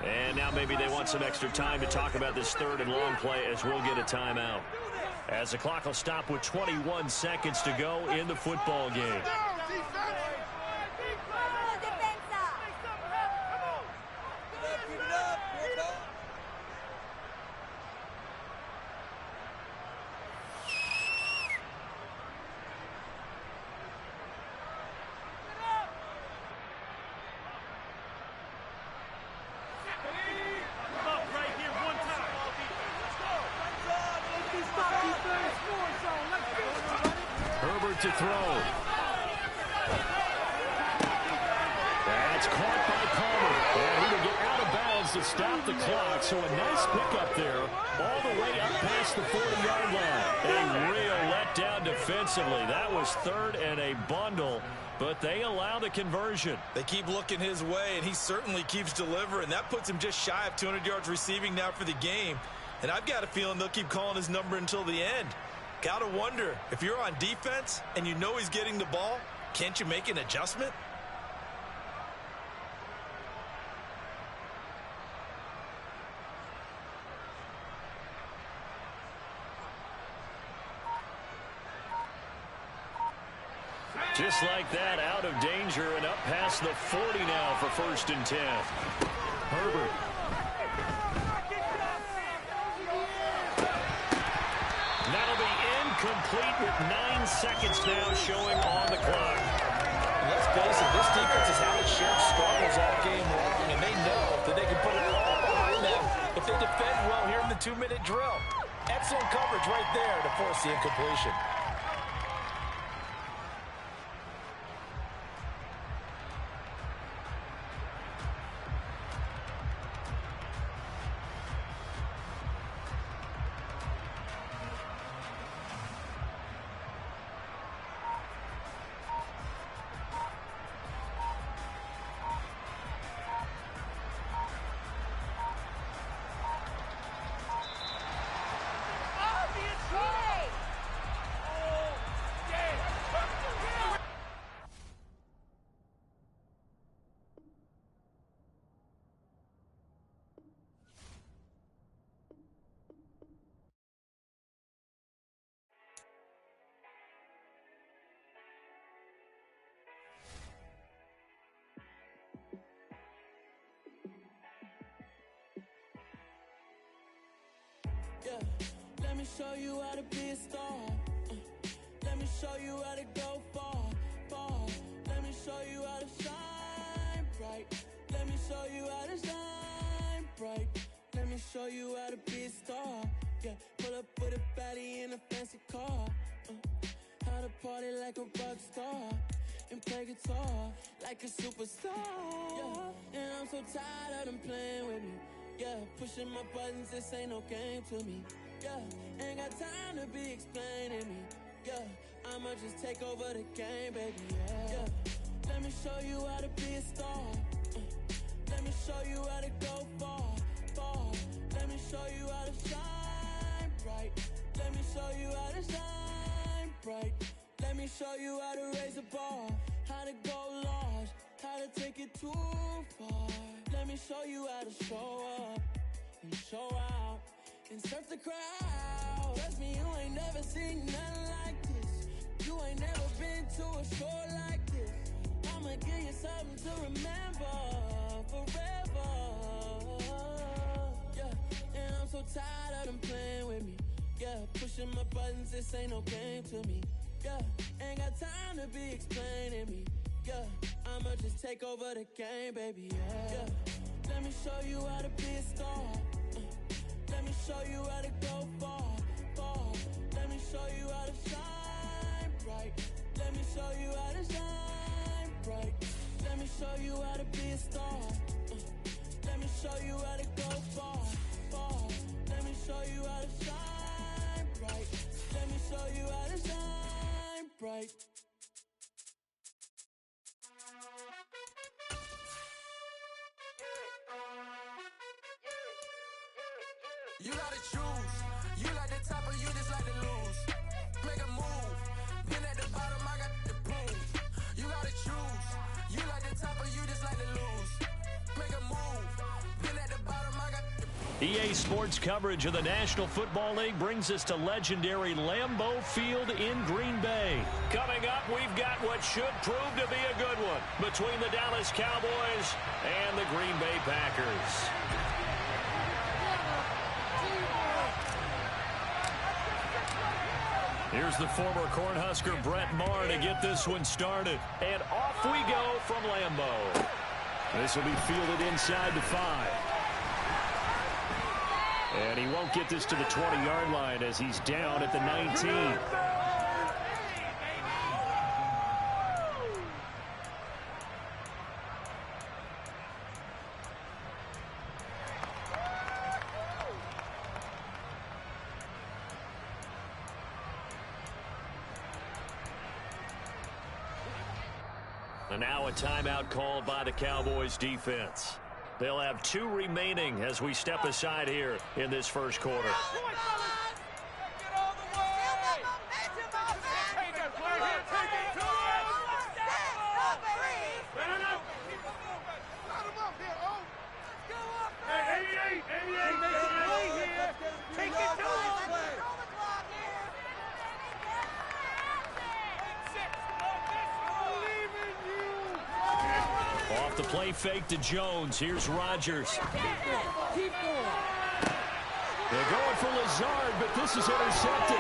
And now maybe they want some extra time to talk about this third and long play as we'll get a timeout. As the clock will stop with 21 seconds to go in the football game. Herbert to throw. That's caught by Palmer. And he will get out of bounds to stop the clock. So a nice pickup there all the way up past the 40-yard line. A real letdown defensively. That was third and a bundle, but they allow the conversion. They keep looking his way, and he certainly keeps delivering. That puts him just shy of 200 yards receiving now for the game. And I've got a feeling they'll keep calling his number until the end. Gotta wonder, if you're on defense and you know he's getting the ball, can't you make an adjustment? Just like that, out of danger and up past the 40 now for 1st and 10. Herbert. That'll be incomplete with 9 seconds now showing on the clock. Let's face it, this defense has had its share of struggles all game long, and they know that they can put it all behind them if they defend well here in the 2-minute drill. Excellent coverage right there to force the incompletion. Yeah, let me show you how to be a star. Let me show you how to go far, far. Let me show you how to shine bright. Let me show you how to shine bright. Let me show you how to be a star. Yeah, pull up with a baddie in a fancy car. How to party like a rock star and play guitar like a superstar. Yeah, and I'm so tired of them playing with me. Yeah, pushing my buttons, this ain't no game to me. Yeah, ain't got time to be explaining me. Yeah, I'ma just take over the game, baby. Yeah, let me show you how to be a star. Let me show you how to go far, far. Let me show you how to shine bright. Let me show you how to shine bright. Let me show you how to raise a bar, how to go large, how to take it too far. Let me show you how to show up and show out and surf the crowd. Trust me, you ain't never seen nothing like this. You ain't never been to a show like this. I'ma give you something to remember forever. Yeah, and I'm so tired of them playing with me. Yeah, pushing my buttons, this ain't no game to me. Yeah, ain't got time to be explaining me. Yeah, I'ma just take over the game, baby. Yeah, let me show you how to be a star. Let me show you how to go far, far. Let me show you how to shine bright. Let me show you how to shine bright. Let me show you how to be a star. Let me show you how to go far, far. Let me show you how to shine bright. Let me show you how to shine bright. You gotta choose. You like the top or you just like to lose. Make a move. Been at the bottom, I got the proof. You gotta choose. You like the top or you just like to lose. Make a move. Been at the EA Sports coverage of the National Football League brings us to legendary Lambeau Field in Green Bay. Coming up, we've got what should prove to be a good one between the Dallas Cowboys and the Green Bay Packers. Here's the former Cornhusker Brett Maher to get this one started. And off we go from Lambeau. This will be fielded inside the 5. And he won't get this to the 20-yard line as he's down at the 19. And now a timeout called by the Cowboys defense. They'll have 2 remaining as we step aside here in this first quarter. Off the play fake to Jones. Here's Rodgers. They're going for Lazard, but this is intercepted.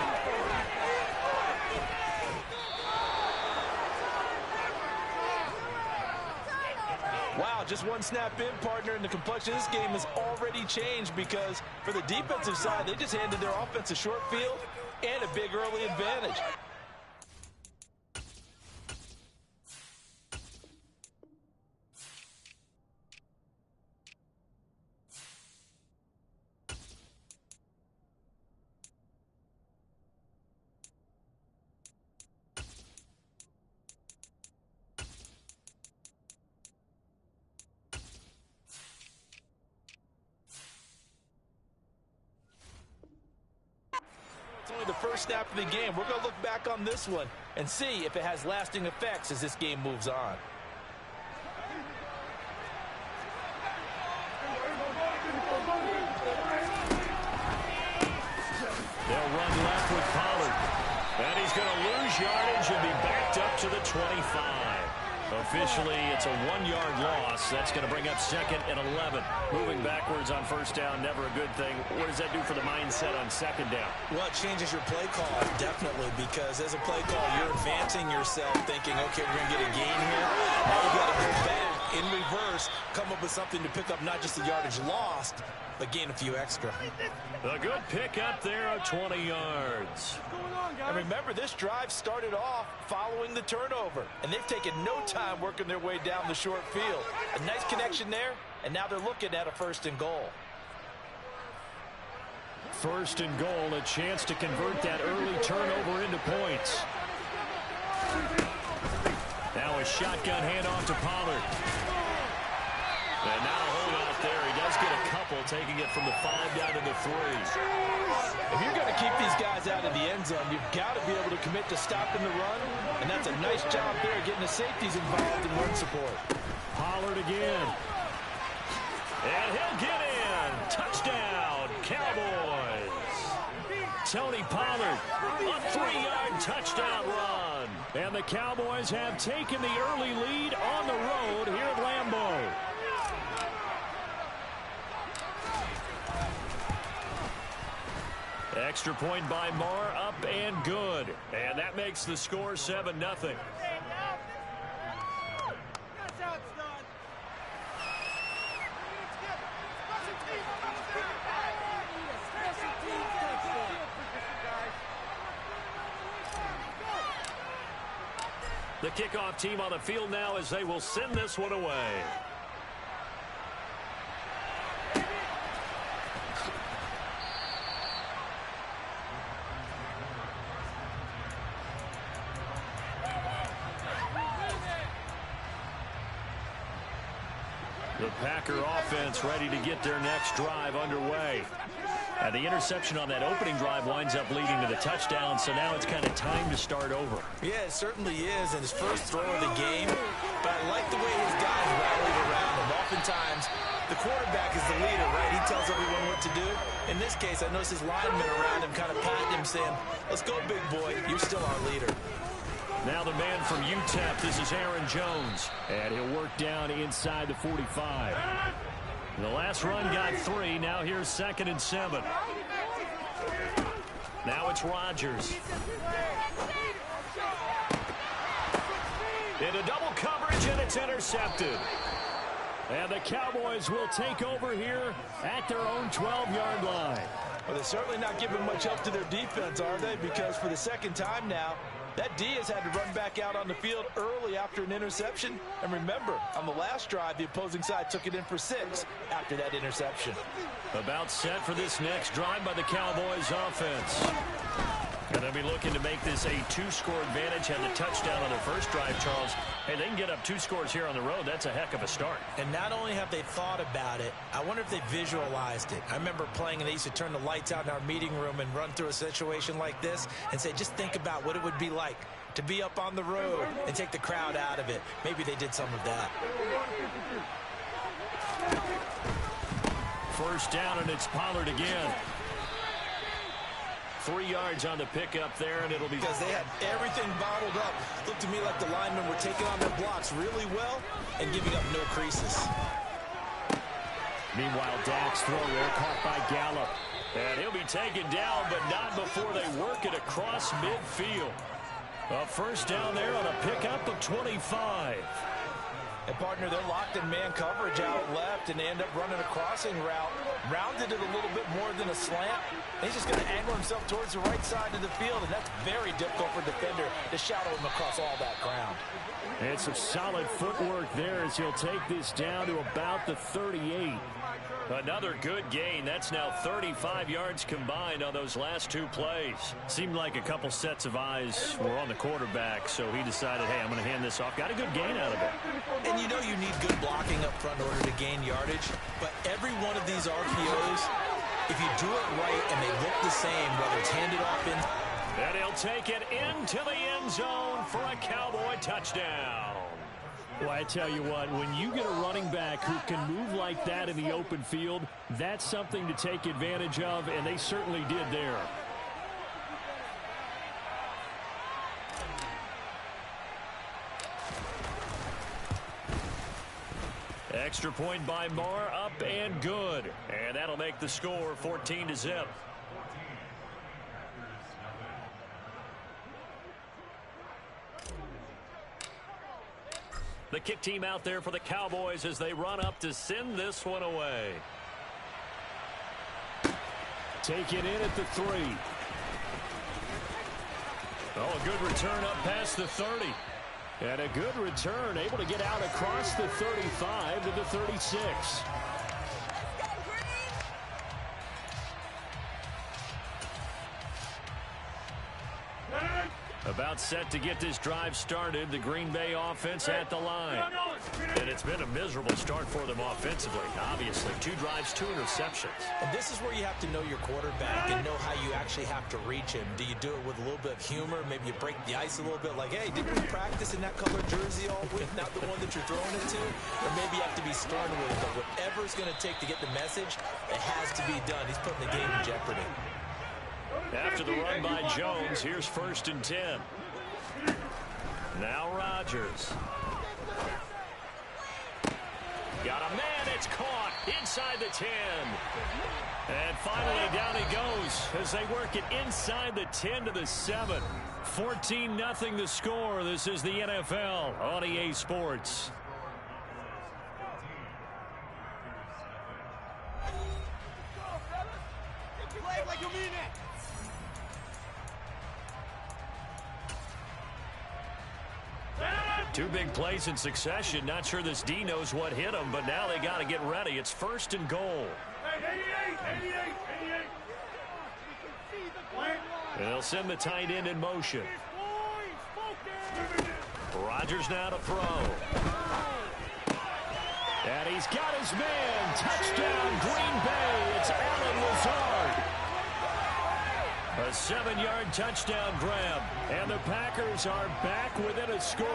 Wow, just one snap in, partner, and the complexion of this game has already changed because for the defensive side, they just handed their offense a short field and a big early advantage. It's only the first snap of the game. We're going to look back on this one and see if it has lasting effects as this game moves on. They'll run left with Pollard. And he's going to lose yardage and be backed up to the 25. Officially, it's a 1-yard loss. That's going to bring up 2nd and 11. Moving backwards on first down, never a good thing. What does that do for the mindset on 2nd down? Well, it changes your play call, definitely, because as a play call, you're advancing yourself thinking, okay, we're going to get a gain here. Now you've got to go back in reverse, come up with something to pick up not just the yardage lost, but gain a few extra. A good pick up there of 20 yards. And remember, this drive started off following the turnover, and they've taken no time working their way down the short field. A nice connection there, and now they're looking at a 1st and goal. 1st and goal, a chance to convert that early turnover into points. Now a shotgun handoff to Pollard. And now a holdout there. He does get a couple, taking it from the 5 down to the 3. If you're going to keep these guys out of the end zone, you've got to be able to commit to stopping the run, and that's a nice job there getting the safeties involved in run support. Pollard again. And he'll get in. Touchdown, Cowboys. Tony Pollard, a 3-yard touchdown run. And the Cowboys have taken the early lead on the road here at Lambeau. Extra point by Maher, up and good. And that makes the score 7-0. That's how it's done. The kickoff team on the field now as they will send this one away. The Packer offense ready to get their next drive underway. And the interception on that opening drive winds up leading to the touchdown, so now it's kind of time to start over. Yeah, it certainly is. And his first throw of the game, but I like the way his guys rallied around him. Oftentimes, the quarterback is the leader, right? He tells everyone what to do. In this case, I noticed his linemen around him kind of patting him, saying, let's go, big boy. You're still our leader. Now the man from UTEP, this is Aaron Jones. And he'll work down inside the 45. The last run got 3. Now here's 2nd and 7. Now it's Rodgers. Into double coverage, and it's intercepted. And the Cowboys will take over here at their own 12-yard line. Well, they're certainly not giving much help to their defense, are they? Because for the second time now, that D has had to run back out on the field early after an interception. And remember, on the last drive, the opposing side took it in for 6 after that interception. About set for this next drive by the Cowboys offense. And they'll be looking to make this a 2-score advantage. Had the touchdown on their first drive, Charles. Hey, they can get up 2 scores here on the road. That's a heck of a start. And not only have they thought about it, I wonder if they visualized it. I remember playing, and they used to turn the lights out in our meeting room and run through a situation like this and say, just think about what it would be like to be up on the road and take the crowd out of it. Maybe they did some of that. First down, and it's Pollard again. 3 yards on the pickup there, and it'll be... Because they had everything bottled up. Looked to me like the linemen were taking on their blocks really well and giving up no creases. Meanwhile, Dak's throw there caught by Gallup. And he'll be taken down, but not before they work it across midfield. A first down there on a pickup of 25. And, partner, they're locked in man coverage out left, and they end up running a crossing route. Rounded it a little bit more than a slant. He's just going to angle himself towards the right side of the field, and that's very difficult for a defender to shadow him across all that ground. And some solid footwork there as he'll take this down to about the 38. Another good gain. That's now 35 yards combined on those last 2 plays. Seemed like a couple sets of eyes were on the quarterback, so he decided, hey, I'm going to hand this off. Got a good gain out of it. And you know you need good blocking up front in order to gain yardage, but every one of these RPOs, if you do it right and they look the same, whether it's handed off in... And he'll take it into the end zone for a Cowboy touchdown. Well, I tell you what, when you get a running back who can move like that in the open field, that's something to take advantage of, and they certainly did there. Extra point by Marr, up and good. And that'll make the score 14-0. The kick team out there for the Cowboys as they run up to send this one away. Taken in at the 3. Oh, a good return up past the 30. And a good return, able to get out across the 35 to the 36. About set to get this drive started. The Green Bay offense at the line. And it's been a miserable start for them offensively. Obviously, 2 drives, 2 interceptions. And this is where you have to know your quarterback and know how you actually have to reach him. Do you do it with a little bit of humor? Maybe you break the ice a little bit like, hey, didn't we practice in that color jersey all week? Not the one that you're throwing it to? Or maybe you have to be stern with it. But whatever it's going to take to get the message, it has to be done. He's putting the game in jeopardy. After the run by Jones, here's 1st and 10. Now Rodgers. Got a man, it's caught inside the 10. And finally down he goes as they work it inside the 10 to the 7. 14-0 the score. This is the NFL on EA Sports. Play like you mean it. 2 big plays in succession. Not sure this D knows what hit him, but now they got to get ready. It's 1st and goal. And they'll send the tight end in motion. Rodgers now to throw. And he's got his man. Touchdown, Green Bay. It's Allen Lazard. A 7-yard touchdown grab. And the Packers are back within a score.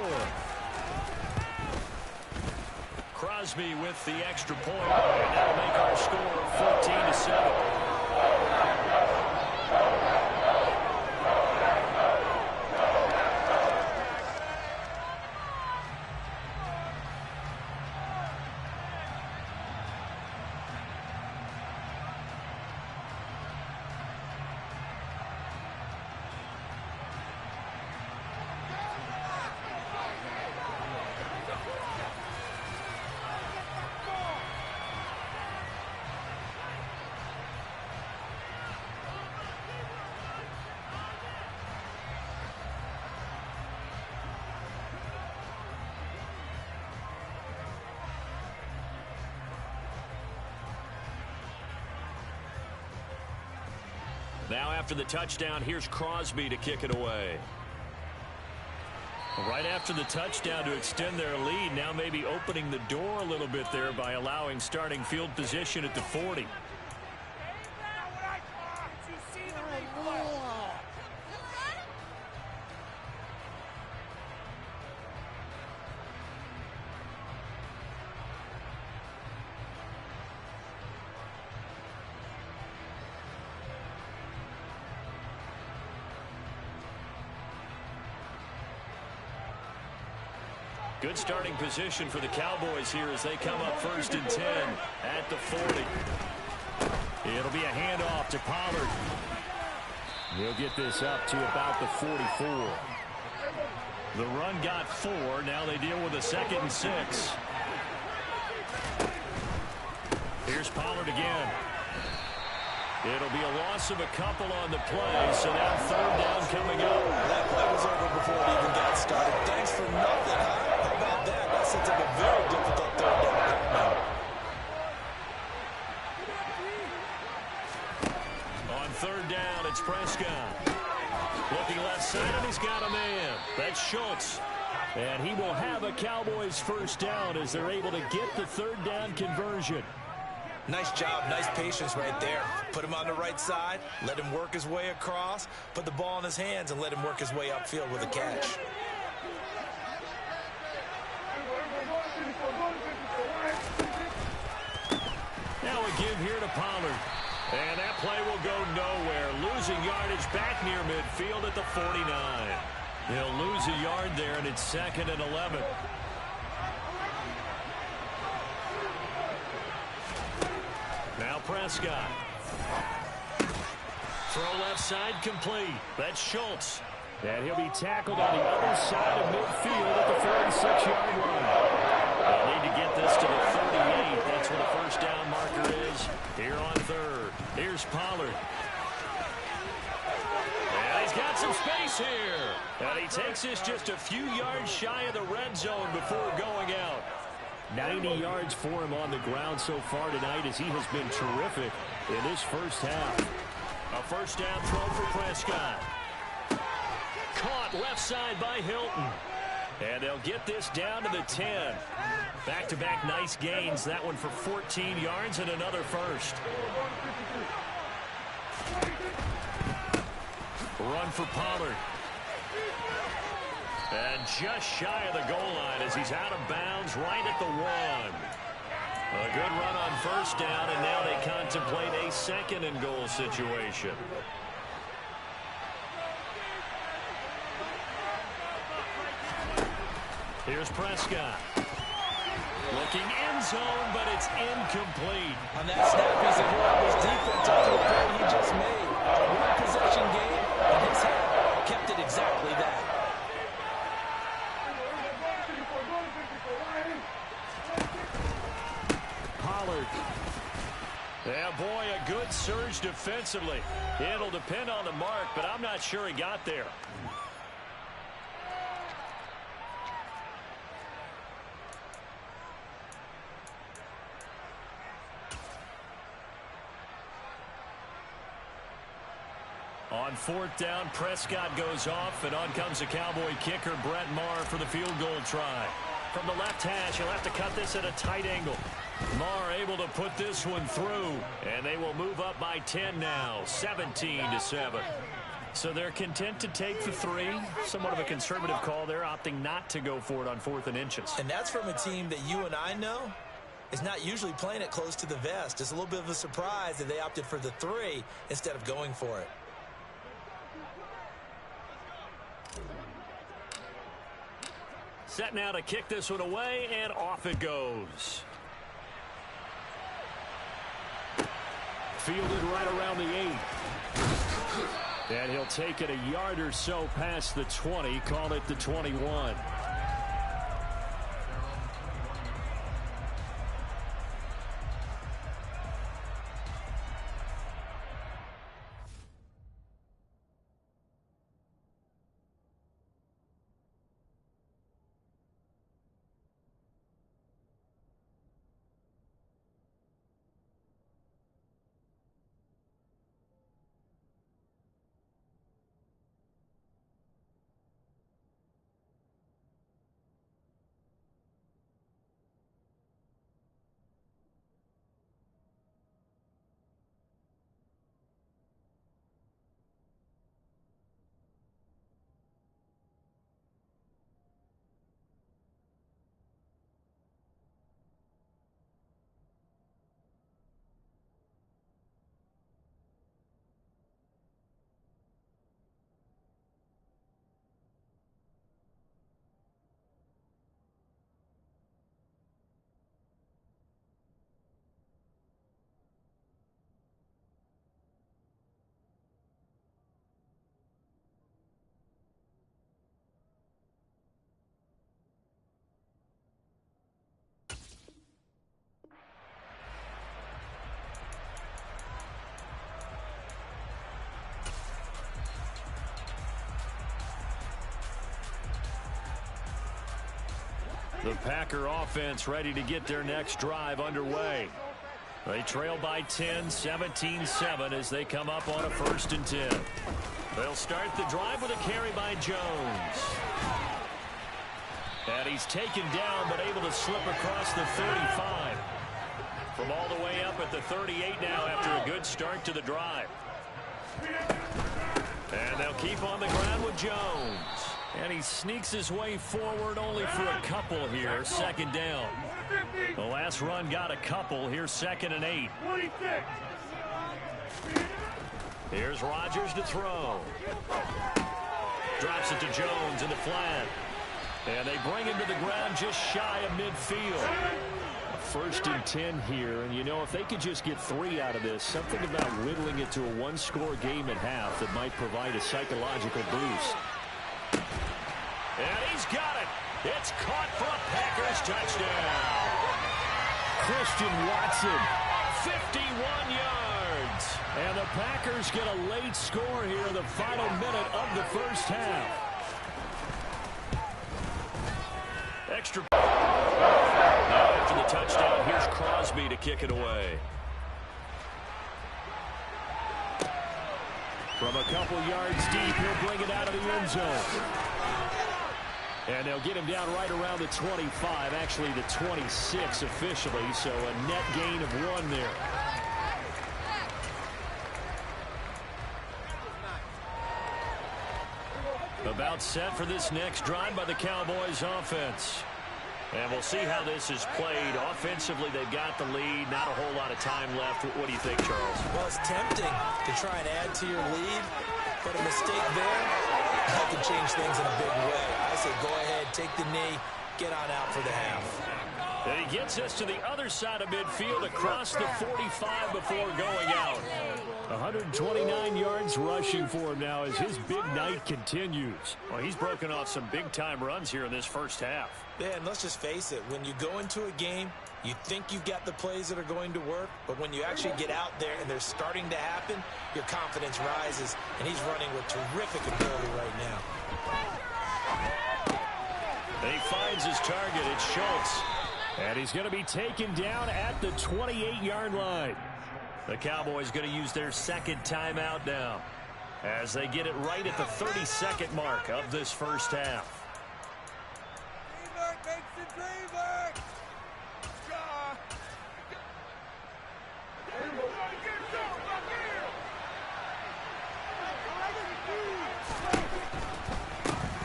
Crosby with the extra point. And that'll make our score 14-7. Now after the touchdown, here's Crosby to kick it away. Right after the touchdown to extend their lead, now maybe opening the door a little bit there by allowing starting field position at the 40. Good starting position for the Cowboys here as they come up 1st and 10 at the 40. It'll be a handoff to Pollard. He'll get this up to about the 44. The run got 4. Now they deal with a 2nd and 6. Here's Pollard again. It'll be a loss of a couple on the play, so now 3rd down coming up. That play was over before it even got started. Thanks for nothing, huh? How about that? That sets up a very difficult 3rd down. On 3rd down, it's Prescott. Looking left side, and he's got a man. That's Schultz. And he will have a Cowboys 1st down as they're able to get the 3rd down conversion. Nice job, nice patience right there. Put him on the right side, let him work his way across, put the ball in his hands, and let him work his way upfield with a catch. Now a give here to Pollard. And that play will go nowhere. Losing yardage back near midfield at the 49. He'll lose a yard there, and it's 2nd and 11. Now Prescott. Throw left side complete. That's Schultz. And he'll be tackled on the other side of midfield at the 46-yard line. They'll need to get this to the 38. That's where the 1st down marker is here on 3rd. Here's Pollard. And he's got some space here. And he takes this just a few yards shy of the red zone before going out. 90 yards for him on the ground so far tonight as he has been terrific in this 1st half. A 1st down throw for Prescott. Caught left side by Hilton. And they'll get this down to the 10. Back-to-back nice gains. That one for 14 yards and another 1st. Run for Pollard. And just shy of the goal line as he's out of bounds right at the 1. A good run on 1st down, and now they contemplate a 2nd and goal situation. Here's Prescott. Looking end zone, but it's incomplete. On that snap, he's a his defense after the play he just made. A one-possession game, and his head kept it exactly that. Pollard. Yeah, boy, a good surge defensively. It'll depend on the mark, but I'm not sure he got there. On 4th down, Prescott goes off, and on comes the Cowboy kicker, Brett Maher, for the field goal try. From the left hash, he'll have to cut this at a tight angle. Maher able to put this one through, and they will move up by 10 now, 17-7. So they're content to take the 3. Somewhat of a conservative call there, opting not to go for it on 4th and inches. And that's from a team that you and I know is not usually playing it close to the vest. It's a little bit of a surprise that they opted for the 3 instead of going for it. Set now to kick this one away, and off it goes. Fielded right around the 8. And he'll take it a yard or so past the 20, call it the 21. The Packer offense ready to get their next drive underway. They trail by 10, 17-7 as they come up on a 1st and 10. They'll start the drive with a carry by Jones. And he's taken down but able to slip across the 35. From all the way up at the 38 now after a good start to the drive. And they'll keep on the ground with Jones. And he sneaks his way forward only for a couple here, 2nd down. The last run got a couple. Here's 2nd and 8. Here's Rodgers to throw. Drops it to Jones in the flat. And they bring him to the ground just shy of midfield. 1st and 10 here, and you know, if they could just get 3 out of this, something about whittling it to a 1-score game at half that might provide a psychological boost. And he's got it. It's caught for a Packers touchdown. Christian Watson, 51 yards. and the Packers get a late score here in the final minute of the 1st half. Extra. Now after the touchdown, here's Crosby to kick it away. From a couple yards deep, he'll bring it out of the end zone. And they'll get him down right around the 25, actually the 26 officially, so a net gain of 1 there. About set for this next drive by the Cowboys offense. And we'll see how this is played. Offensively, they've got the lead. Not a whole lot of time left. What do you think, Charles? Well, it's tempting to try and add to your lead, but a mistake there can change things in a big way. I say go ahead, take the knee, get on out for the half. And he gets us to the other side of midfield across the 45 before going out. 129 yards rushing for him now as his big night continues. Well, he's broken off some big-time runs here in this 1st half. Yeah, and let's just face it, when you go into a game, you think you've got the plays that are going to work, but when you actually get out there and they're starting to happen, your confidence rises, and he's running with terrific ability right now. And he finds his target. It's Schultz. And he's going to be taken down at the 28-yard line. The Cowboys going to use their 2nd timeout now as they get it right at the 32nd mark of this 1st half. Dreamwork makes the dream work.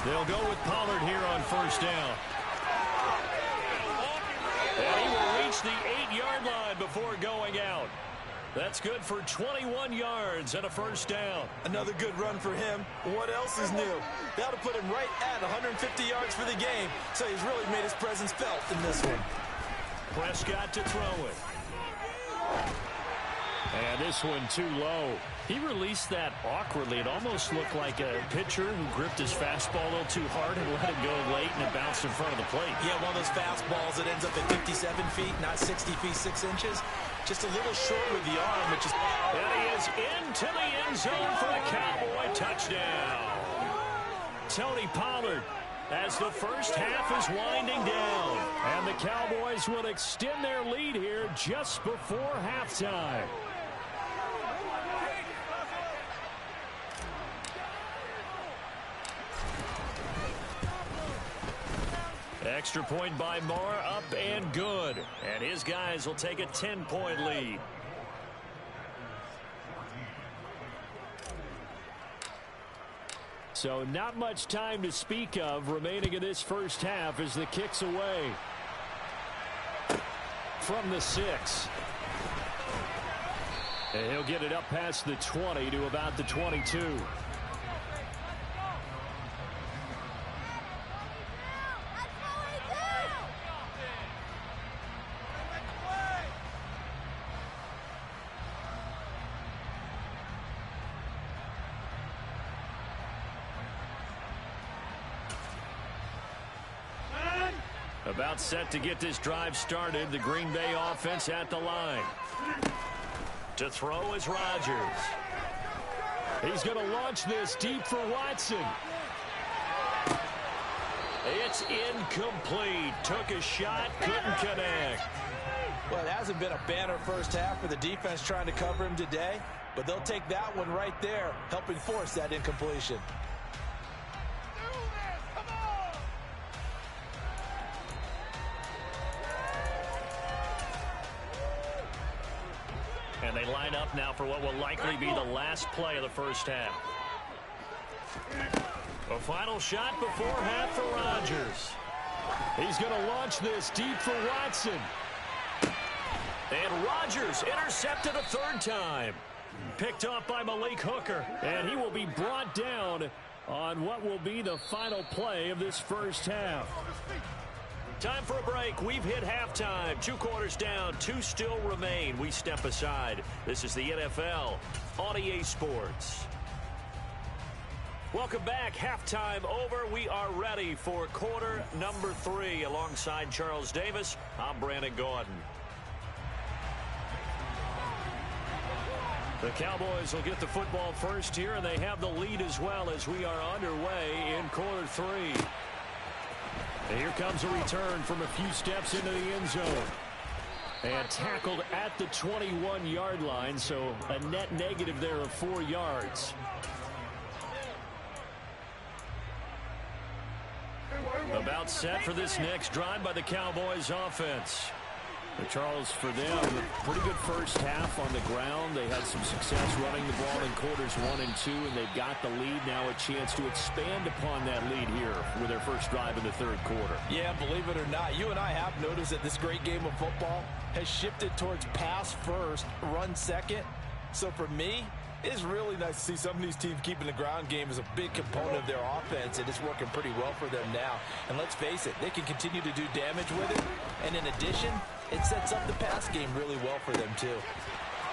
They'll go with Pollard here on 1st down. And he will reach the 8-yard line before going out. That's good for 21 yards and a first down. Another good run for him. What else is new? That'll put him right at 150 yards for the game, so he's really made his presence felt in this one. Prescott to throw it. And this one too low. He released that awkwardly. It almost looked like a pitcher who gripped his fastball a little too hard and let it go late, and it bounced in front of the plate. Yeah, one of those fastballs that ends up at 57 feet, not 60 feet, 6 inches. Just a little short with the arm, which is... And he is into the end zone for a Cowboy touchdown. Tony Pollard, as the first half is winding down. And the Cowboys will extend their lead here just before halftime. Extra point by Moore, up and good. And his guys will take a 10-point lead. So not much time to speak of remaining in this first half as the kick's away. From the 6. And he'll get it up past the 20 to about the 22. About set to get this drive started. The Green Bay offense at the line. To throw is Rodgers. He's going to launch this deep for Watson. It's incomplete. Took a shot, couldn't connect. Well, it hasn't been a banner first half for the defense trying to cover him today, but they'll take that one right there, helping force that incompletion. And they line up now for what will likely be the last play of the first half. A final shot before half for Rodgers. He's going to launch this deep for Watson. And Rodgers intercepted a third time. Picked off by Malik Hooker. And he will be brought down on what will be the final play of this first half. Time for a break. We've hit halftime. 2 quarters down. 2 still remain. We step aside. This is the NFL on EA Sports. Welcome back. Halftime over. We are ready for quarter number 3. Alongside Charles Davis, I'm Brandon Gordon. The Cowboys will get the football first here, and they have the lead as well as we are underway in quarter 3. And here comes a return from a few steps into the end zone. And tackled at the 21-yard line, so a net negative there of 4 yards. About set for this next drive by the Cowboys offense. But Charles, for them, a pretty good first half on the ground. They had some success running the ball in quarters 1 and 2, and they've got the lead. Now a chance to expand upon that lead here with their first drive in the third quarter. Yeah, believe it or not, you and I have noticed that this great game of football has shifted towards pass first, run second. So for me, it's really nice to see some of these teams keeping the ground game as a big component of their offense, and it's working pretty well for them now. And let's face it, they can continue to do damage with it. And in addition, it sets up the pass game really well for them, too.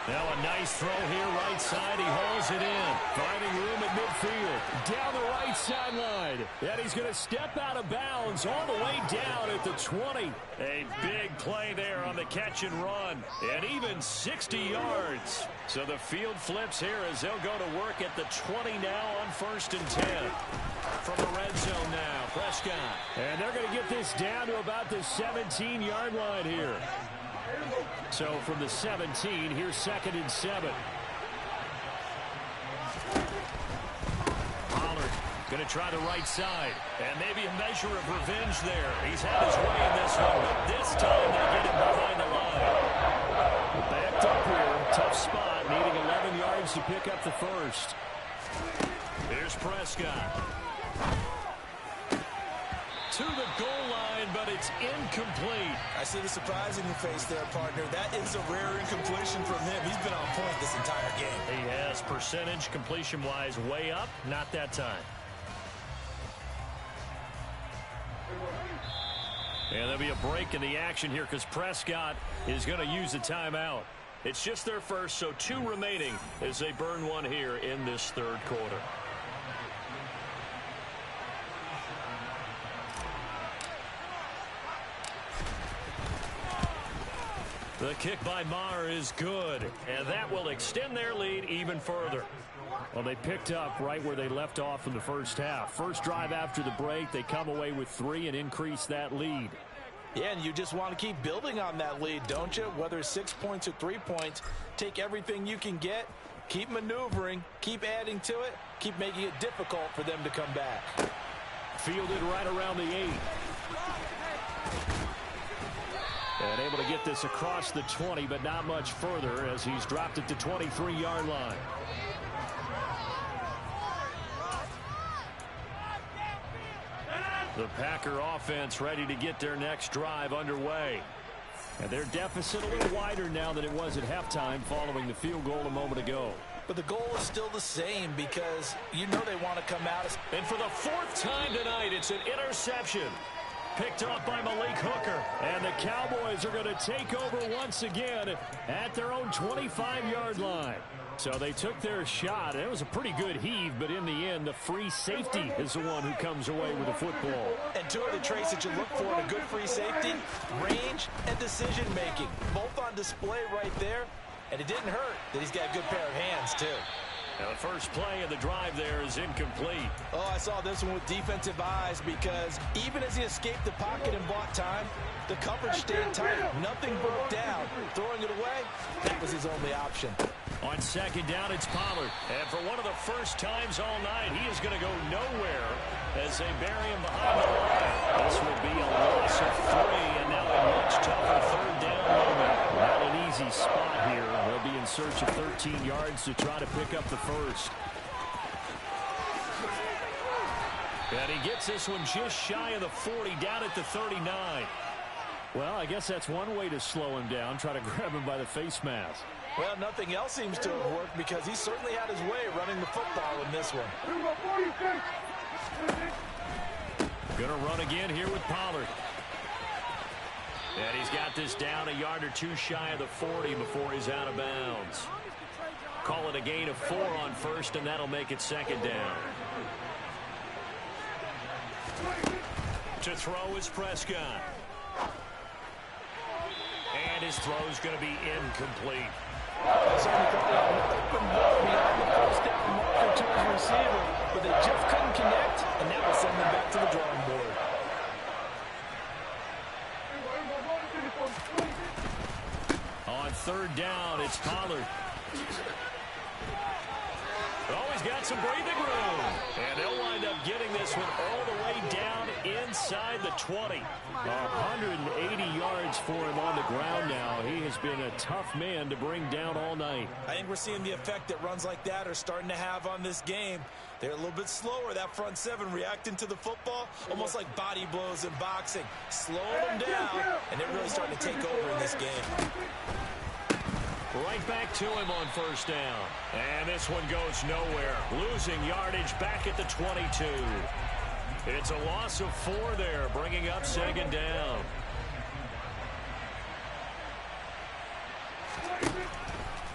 Now a nice throw here, right side. He hauls it in. Finding room at midfield. Down the right sideline. And he's going to step out of bounds all the way down at the 20. A big play there on the catch and run. And even 60 yards. So the field flips here as they'll go to work at the 20 now on 1st and 10. From the red zone now, Prescott. And they're going to get this down to about the 17-yard line here. So from the 17, here's 2nd and 7. Pollard going to try the right side. And maybe a measure of revenge there. He's had his way in this one, but this time they get him behind the line. Backed up here, tough spot, needing 11 yards to pick up the first. Here's Prescott. to the goal line, but it's incomplete. I see the surprise in your face there, partner. That is a rare incompletion from him. He's been on point this entire game. He has percentage completion-wise way up, not that time. And there'll be a break in the action here because Prescott is going to use a timeout. It's just their first, so 2 remaining as they burn one here in this third quarter. The kick by Maher is good, and that will extend their lead even further. Well, they picked up right where they left off in the first half. First drive after the break, they come away with 3 and increase that lead. Yeah, and you just want to keep building on that lead, don't you? Whether it's 6 points or 3 points, take everything you can get, keep maneuvering, keep adding to it, keep making it difficult for them to come back. Fielded right around the 8. And able to get this across the 20, but not much further as he's dropped it to 23-yard line. The Packer offense ready to get their next drive underway. And their deficit a little wider now than it was at halftime following the field goal a moment ago. But the goal is still the same because you know they want to come out. And for the 4th time tonight, it's an interception. Picked off by Malik Hooker. And the Cowboys are going to take over once again at their own 25-yard line. So they took their shot. It was a pretty good heave, but in the end, the free safety is the one who comes away with the football. And 2 of the traits that you look for in a good free safety, range and decision-making. Both on display right there. And it didn't hurt that he's got a good pair of hands, too. Now the first play of the drive there is incomplete. Oh, I saw this one with defensive eyes because even as he escaped the pocket and bought time, the coverage stayed tight. Nothing broke down. Throwing it away, that was his only option. On second down, it's Pollard. And for one of the first times all night, he is going to go nowhere as they bury him behind the line. This will be a loss of 3, and now a much tougher third down moment. Not an easy spot here. They'll be in search of 13 yards to try to pick up the first. And he gets this one just shy of the 40, down at the 39. Well, I guess that's one way to slow him down, try to grab him by the face mask. Well, nothing else seems to have worked because he certainly had his way running the football in this one. Gonna run again here with Pollard. And he's got this down a yard or 2 shy of the 40 before he's out of bounds. Call it a gain of 4 on first, and that'll make it second down. To throw is Prescott. And his throw's going to be incomplete. Certainly probably open look beyond the first down marker to his receiver, but they just couldn't connect, and that will send them back to the drawing board. On third down, it's Pollard. Oh, he's got some breathing room. And they'll wind up getting this one all the way down inside the 20. 180 yards for him on the ground now. He has been a tough man to bring down all night. I think we're seeing the effect that runs like that are starting to have on this game. They're a little bit slower, that front 7, reacting to the football, almost like body blows in boxing. Slowing them down, and they're really starting to take over in this game. Right back to him on first down. And this one goes nowhere. Losing yardage back at the 22. It's a loss of 4 there, bringing up second down.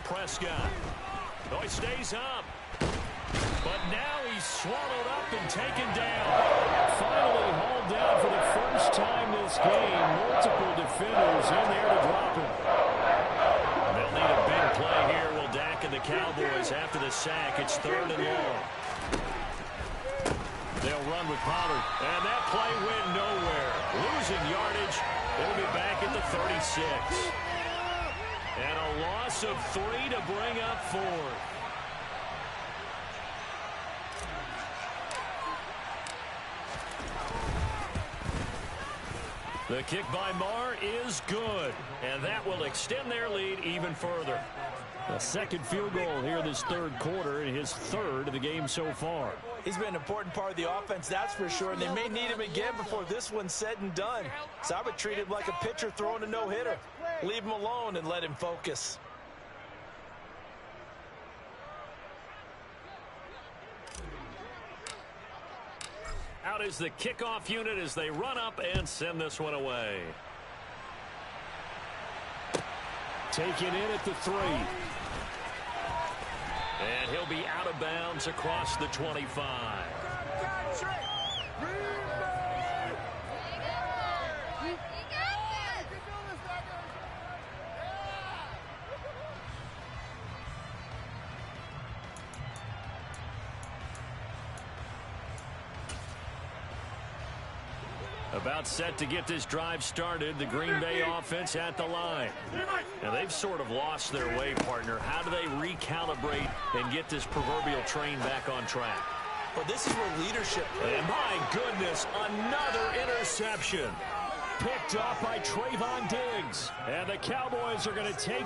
Prescott. Oh, he stays up. But now he's swallowed up and taken down. Finally hauled down for the first time this game. Multiple defenders in there to drop him. They'll need a big play here. Will Dak and the Cowboys after the sack. It's 3rd and long. They'll run with Pollard. And that play went nowhere. Losing yardage. It'll be back at the 36. And a loss of 3 to bring up 4th. The kick by Maher is good, and that will extend their lead even further. A second field goal here this third quarter, and his 3rd of the game so far. He's been an important part of the offense, that's for sure, and they may need him again before this one's said and done. So I would treat him like a pitcher throwing a no-hitter. Leave him alone and let him focus. Out is the kickoff unit as they run up and send this one away. Taken in at the 3. And he'll be out of bounds across the 25. About set to get this drive started, the Green Bay offense at the line. Now, they've sort of lost their way, partner. How do they recalibrate and get this proverbial train back on track? Well, this is where leadership... And my goodness, another interception. Picked off by Trayvon Diggs. And the Cowboys are going to take...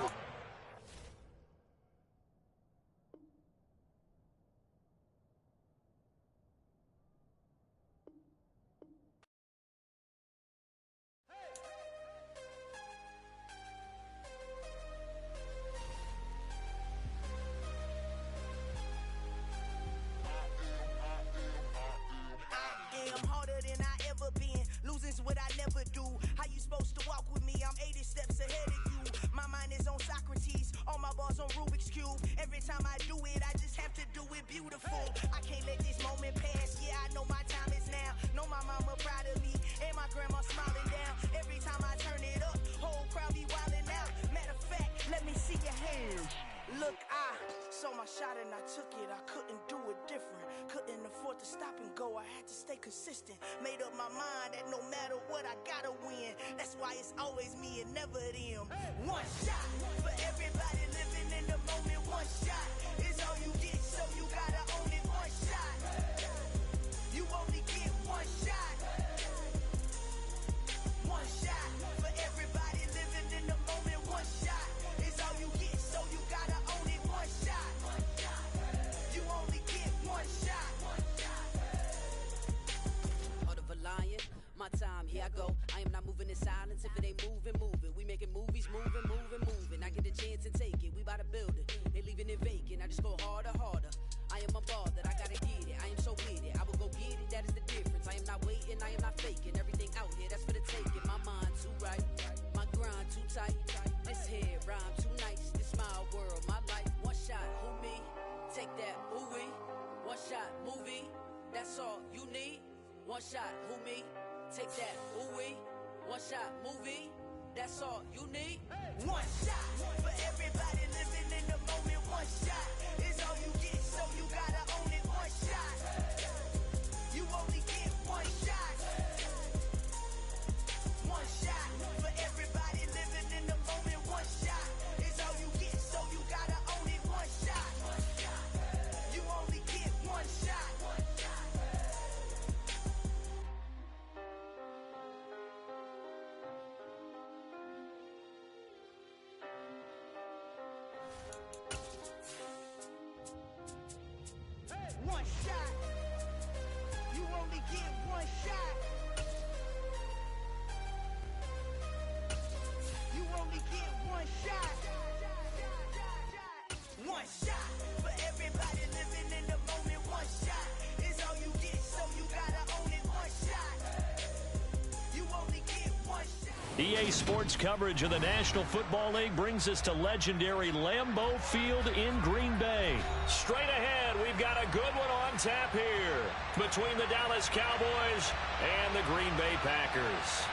What I never do. How you supposed to walk with me? I'm 80 steps ahead of you. My mind is on Socrates, all my bars on Rubik's Cube. Every time I do it, I just have to do it beautiful. I can't let this moment pass. Yeah, I know my time is now. Know my mama proud of me, and my grandma smiling down. Every time I turn it up, whole crowd be wilding out. Matter of fact, let me see your hands. Look, I saw my shot and I took it. I couldn't do it different. Couldn't afford to stop and go. I had to stay consistent. Made up my mind that no matter what, I gotta win. That's why it's always me and never them. One shot for everybody living in the moment. One shot is all you get, so you gotta own it. One shot. You only get one shot. One shot for everybody living in the moment. One shot is all you get, so you gotta own it. One shot. You only get one shot. My time, here I go. I am not moving in silence. If it ain't moving, move it. We making movies, moving. I get a chance and take it. We bout to build it. They leaving it vacant. I just go harder. I am a ball that I gotta get it. I am so with it. I will go get it. That is the difference. I am not waiting. I am not faking. Everything out here, that's for the taking. My mind too right. My grind too tight. This head rhyme too nice. This my world, my life. One shot, who me? Take that, who we? One shot, movie. That's all you need. One shot, who me? Take that, ooh-wee, one shot, movie, that's all you need. One shot for everybody living in the moment. One shot is all you get, so you gotta own it. One shot, you only get one shot. One shot for everybody living in the moment. One shot is all you get, so you gotta own it. One shot, you only get one shot. One shot. You only get one shot. You only get one shot. One shot for everybody living in the moment. One shot is all you get, so you gotta own it. One shot. You only get one shot. EA Sports coverage of the National Football League brings us to legendary Lambeau Field in Green Bay. Straight ahead, we've got a good one on tap here between the Dallas Cowboys and the Green Bay Packers.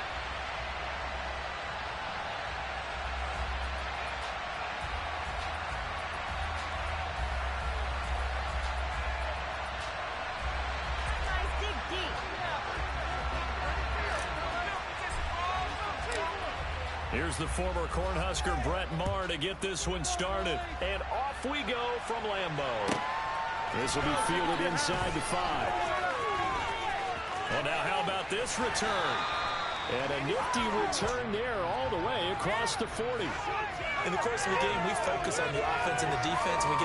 Here's the former Cornhusker Brett Maher to get this one started. And off we go from Lambeau. This will be fielded inside the 5. Well, now how about this return? And a nifty return there all the way across the 40. In the course of the game, we focus on the offense and the defense, and we get